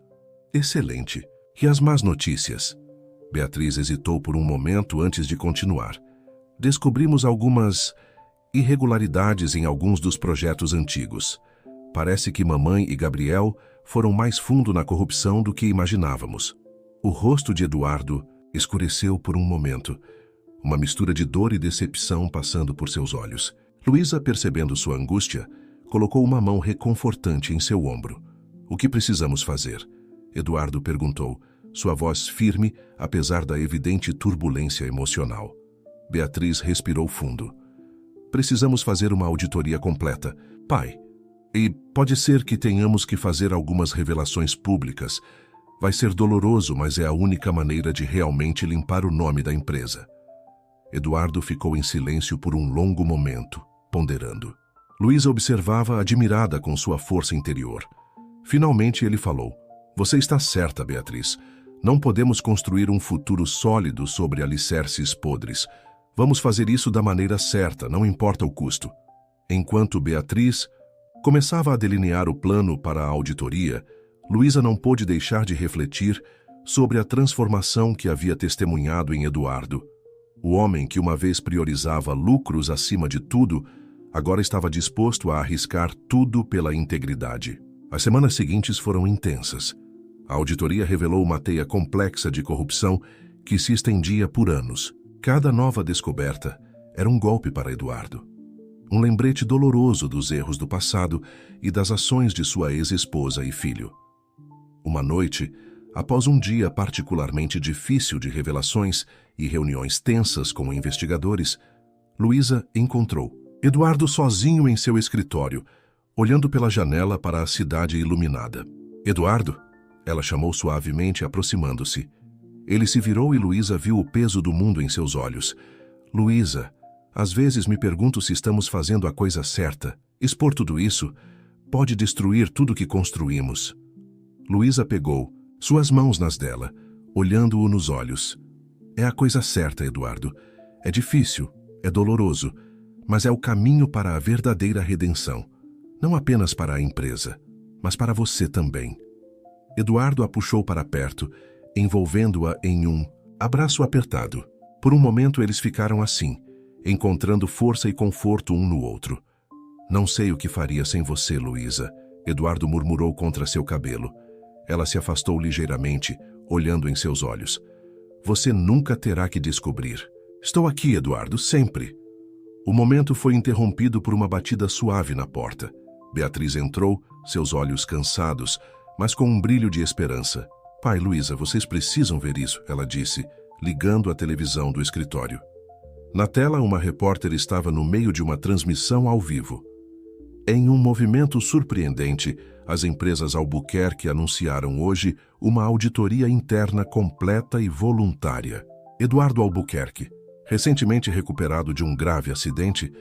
S1: Excelente. E as más notícias? Beatriz hesitou por um momento antes de continuar. Descobrimos algumas irregularidades em alguns dos projetos antigos. Parece que mamãe e Gabriel foram mais fundo na corrupção do que imaginávamos. O rosto de Eduardo escureceu por um momento, uma mistura de dor e decepção passando por seus olhos. Luísa, percebendo sua angústia, colocou uma mão reconfortante em seu ombro. O que precisamos fazer? Eduardo perguntou, sua voz firme, apesar da evidente turbulência emocional. Beatriz respirou fundo. Precisamos fazer uma auditoria completa. Pai, e pode ser que tenhamos que fazer algumas revelações públicas. Vai ser doloroso, mas é a única maneira de realmente limpar o nome da empresa. Eduardo ficou em silêncio por um longo momento, ponderando. Luísa observava admirada com sua força interior. Finalmente ele falou. Você está certa, Beatriz. Não podemos construir um futuro sólido sobre alicerces podres. Vamos fazer isso da maneira certa, não importa o custo. Enquanto Beatriz começava a delinear o plano para a auditoria, Luísa não pôde deixar de refletir sobre a transformação que havia testemunhado em Eduardo. O homem que uma vez priorizava lucros acima de tudo, agora estava disposto a arriscar tudo pela integridade. As semanas seguintes foram intensas. A auditoria revelou uma teia complexa de corrupção que se estendia por anos. Cada nova descoberta era um golpe para Eduardo. Um lembrete doloroso dos erros do passado e das ações de sua ex-esposa e filho. Uma noite, após um dia particularmente difícil de revelações e reuniões tensas com investigadores, Luísa encontrou Eduardo sozinho em seu escritório, olhando pela janela para a cidade iluminada. Eduardo, ela chamou suavemente, aproximando-se. Ele se virou e Luísa viu o peso do mundo em seus olhos. Luísa, às vezes me pergunto se estamos fazendo a coisa certa. Expor tudo isso pode destruir tudo que construímos. Luísa pegou suas mãos nas dela, olhando-o nos olhos. É a coisa certa, Eduardo. É difícil, é doloroso, mas é o caminho para a verdadeira redenção. Não apenas para a empresa, mas para você também. Eduardo a puxou para perto, envolvendo-a em um abraço apertado. Por um momento eles ficaram assim, encontrando força e conforto um no outro. Não sei o que faria sem você, Luísa, Eduardo murmurou contra seu cabelo. Ela se afastou ligeiramente, olhando em seus olhos. Você nunca terá que descobrir. Estou aqui, Eduardo, sempre. O momento foi interrompido por uma batida suave na porta. Beatriz entrou, seus olhos cansados, mas com um brilho de esperança. Pai, Luísa, vocês precisam ver isso, ela disse, ligando a televisão do escritório. Na tela, uma repórter estava no meio de uma transmissão ao vivo. Em um movimento surpreendente, as empresas Albuquerque anunciaram hoje uma auditoria interna completa e voluntária. Eduardo Albuquerque, recentemente recuperado de um grave acidente,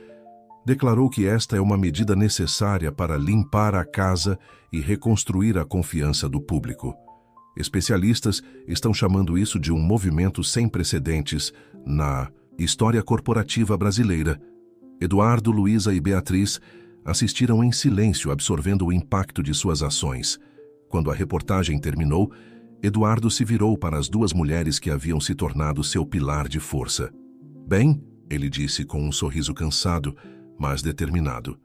S1: declarou que esta é uma medida necessária para limpar a casa e reconstruir a confiança do público. Especialistas estão chamando isso de um movimento sem precedentes na história corporativa brasileira. Eduardo, Luísa e Beatriz assistiram em silêncio, absorvendo o impacto de suas ações. Quando a reportagem terminou, Eduardo se virou para as duas mulheres que haviam se tornado seu pilar de força. Bem, ele disse com um sorriso cansado, mas determinado.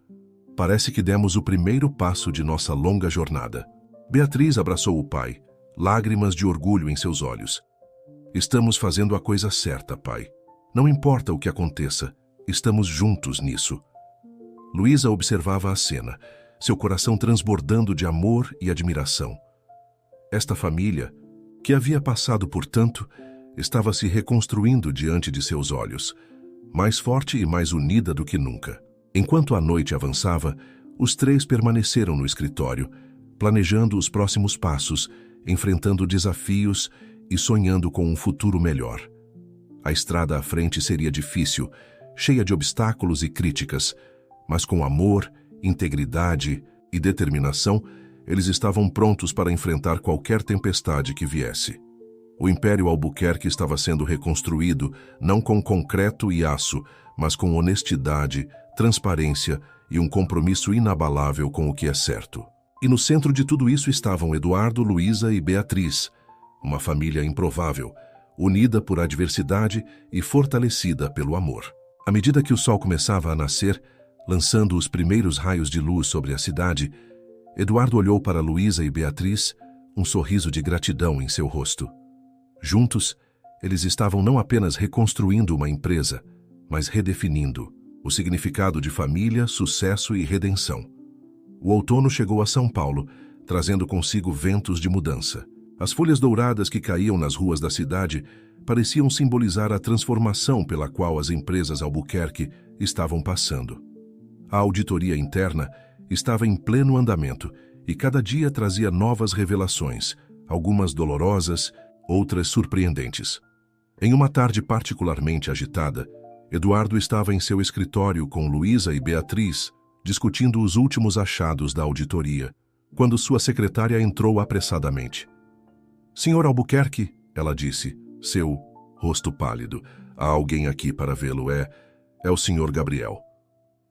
S1: Parece que demos o primeiro passo de nossa longa jornada. Beatriz abraçou o pai, lágrimas de orgulho em seus olhos. Estamos fazendo a coisa certa, pai. Não importa o que aconteça, estamos juntos nisso. Luísa observava a cena, seu coração transbordando de amor e admiração. Esta família, que havia passado por tanto, estava se reconstruindo diante de seus olhos, mais forte e mais unida do que nunca. Enquanto a noite avançava, os três permaneceram no escritório, planejando os próximos passos, enfrentando desafios e sonhando com um futuro melhor. A estrada à frente seria difícil, cheia de obstáculos e críticas, mas com amor, integridade e determinação, eles estavam prontos para enfrentar qualquer tempestade que viesse. O Império Albuquerque estava sendo reconstruído não com concreto e aço, mas com honestidade, transparência e um compromisso inabalável com o que é certo. E no centro de tudo isso estavam Eduardo, Luísa e Beatriz, uma família improvável, unida por adversidade e fortalecida pelo amor. À medida que o sol começava a nascer, lançando os primeiros raios de luz sobre a cidade, Eduardo olhou para Luísa e Beatriz, um sorriso de gratidão em seu rosto. Juntos, eles estavam não apenas reconstruindo uma empresa, mas redefinindo o significado de família, sucesso e redenção. O outono chegou a São Paulo, trazendo consigo ventos de mudança. As folhas douradas que caíam nas ruas da cidade pareciam simbolizar a transformação pela qual as empresas Albuquerque estavam passando. A auditoria interna estava em pleno andamento e cada dia trazia novas revelações, algumas dolorosas, outras surpreendentes. Em uma tarde particularmente agitada, Eduardo estava em seu escritório com Luísa e Beatriz, discutindo os últimos achados da auditoria, quando sua secretária entrou apressadamente. Senhor Albuquerque, ela disse, seu rosto pálido. Há alguém aqui para vê-lo, é o Sr. Gabriel.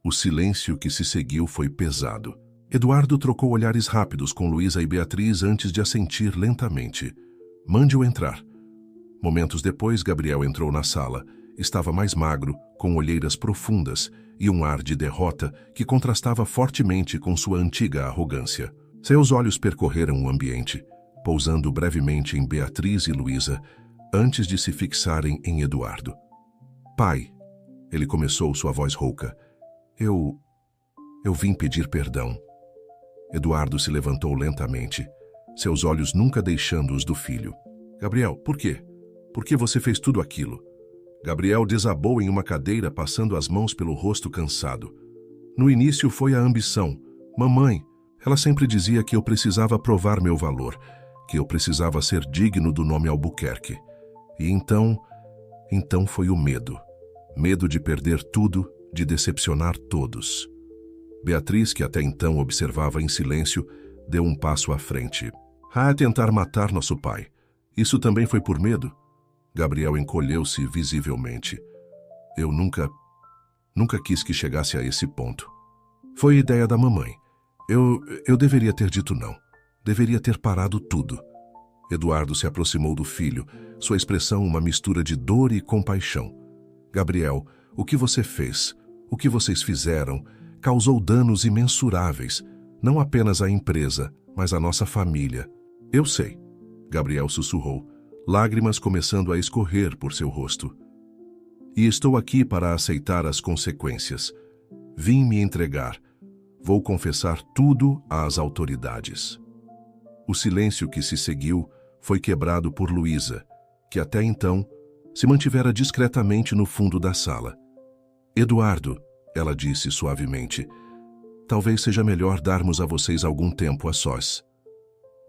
S1: O silêncio que se seguiu foi pesado. Eduardo trocou olhares rápidos com Luísa e Beatriz antes de assentir lentamente. Mande-o entrar. Momentos depois, Gabriel entrou na sala. Estava mais magro, com olheiras profundas e um ar de derrota que contrastava fortemente com sua antiga arrogância. Seus olhos percorreram o ambiente, pousando brevemente em Beatriz e Luísa, antes de se fixarem em Eduardo. Pai, ele começou, sua voz rouca. Eu vim pedir perdão. Eduardo se levantou lentamente, seus olhos nunca deixando os do filho. Gabriel, por quê? Por que você fez tudo aquilo? Gabriel desabou em uma cadeira, passando as mãos pelo rosto cansado. No início foi a ambição. Mamãe, ela sempre dizia que eu precisava provar meu valor, que eu precisava ser digno do nome Albuquerque. E então foi o medo. Medo de perder tudo, de decepcionar todos. Beatriz, que até então observava em silêncio, deu um passo à frente. Tentar matar nosso pai. Isso também foi por medo? Gabriel encolheu-se visivelmente. Eu nunca quis que chegasse a esse ponto. Foi ideia da mamãe. Eu deveria ter dito não. Deveria ter parado tudo. Eduardo se aproximou do filho, sua expressão uma mistura de dor e compaixão. Gabriel, o que você fez, o que vocês fizeram, causou danos imensuráveis, não apenas à empresa, mas à nossa família. Eu sei, Gabriel sussurrou, lágrimas começando a escorrer por seu rosto. E estou aqui para aceitar as consequências. Vim me entregar. Vou confessar tudo às autoridades. O silêncio que se seguiu foi quebrado por Luísa, que até então se mantivera discretamente no fundo da sala. Eduardo, ela disse suavemente, talvez seja melhor darmos a vocês algum tempo a sós.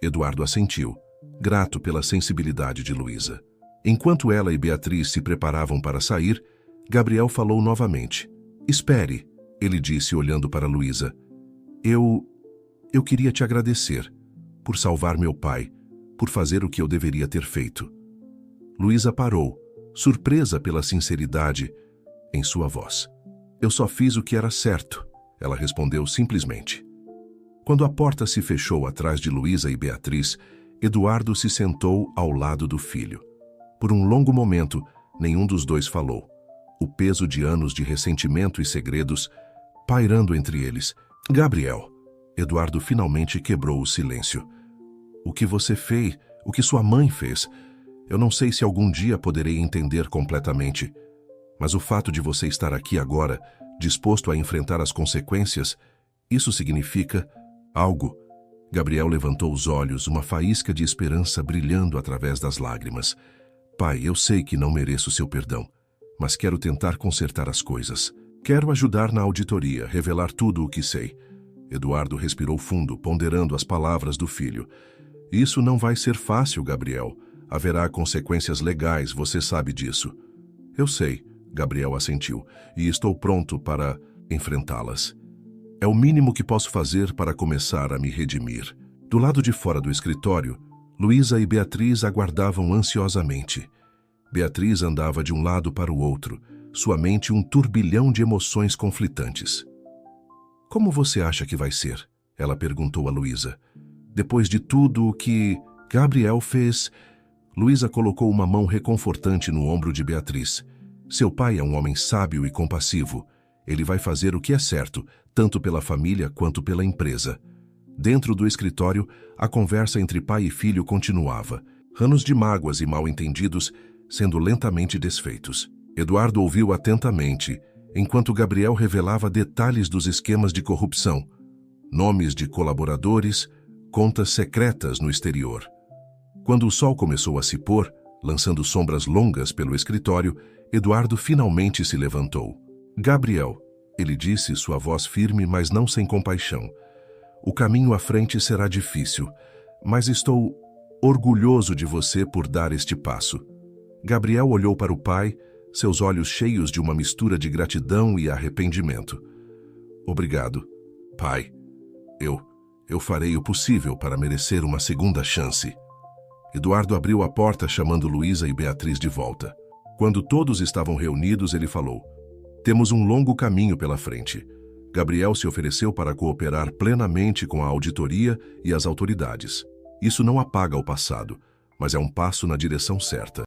S1: Eduardo assentiu, grato pela sensibilidade de Luísa. Enquanto ela e Beatriz se preparavam para sair, Gabriel falou novamente. Espere, ele disse olhando para Luísa. Eu queria te agradecer por salvar meu pai, por fazer o que eu deveria ter feito. Luísa parou, surpresa pela sinceridade em sua voz. Eu só fiz o que era certo, ela respondeu simplesmente. Quando a porta se fechou atrás de Luísa e Beatriz, Eduardo se sentou ao lado do filho. Por um longo momento, nenhum dos dois falou. O peso de anos de ressentimento e segredos pairando entre eles. Gabriel, Eduardo finalmente quebrou o silêncio. O que você fez, o que sua mãe fez, eu não sei se algum dia poderei entender completamente. Mas o fato de você estar aqui agora, disposto a enfrentar as consequências, isso significa algo. Gabriel levantou os olhos, uma faísca de esperança brilhando através das lágrimas. Pai, eu sei que não mereço seu perdão, mas quero tentar consertar as coisas. Quero ajudar na auditoria, revelar tudo o que sei. Eduardo respirou fundo, ponderando as palavras do filho. Isso não vai ser fácil, Gabriel. Haverá consequências legais, você sabe disso. Eu sei, Gabriel assentiu, e estou pronto para enfrentá-las. É o mínimo que posso fazer para começar a me redimir. Do lado de fora do escritório, Luísa e Beatriz aguardavam ansiosamente. Beatriz andava de um lado para o outro, sua mente um turbilhão de emoções conflitantes. Como você acha que vai ser? Ela perguntou a Luísa. Depois de tudo o que Gabriel fez, Luísa colocou uma mão reconfortante no ombro de Beatriz. Seu pai é um homem sábio e compassivo. Ele vai fazer o que é certo, tanto pela família quanto pela empresa. Dentro do escritório, a conversa entre pai e filho continuava. Anos de mágoas e mal-entendidos sendo lentamente desfeitos. Eduardo ouviu atentamente, enquanto Gabriel revelava detalhes dos esquemas de corrupção, nomes de colaboradores, contas secretas no exterior. Quando o sol começou a se pôr, lançando sombras longas pelo escritório, Eduardo finalmente se levantou. Gabriel, ele disse, sua voz firme, mas não sem compaixão. O caminho à frente será difícil, mas estou orgulhoso de você por dar este passo. Gabriel olhou para o pai, seus olhos cheios de uma mistura de gratidão e arrependimento. Obrigado, pai. Eu farei o possível para merecer uma segunda chance. Eduardo abriu a porta chamando Luísa e Beatriz de volta. Quando todos estavam reunidos, ele falou: temos um longo caminho pela frente. Gabriel se ofereceu para cooperar plenamente com a auditoria e as autoridades. Isso não apaga o passado, mas é um passo na direção certa.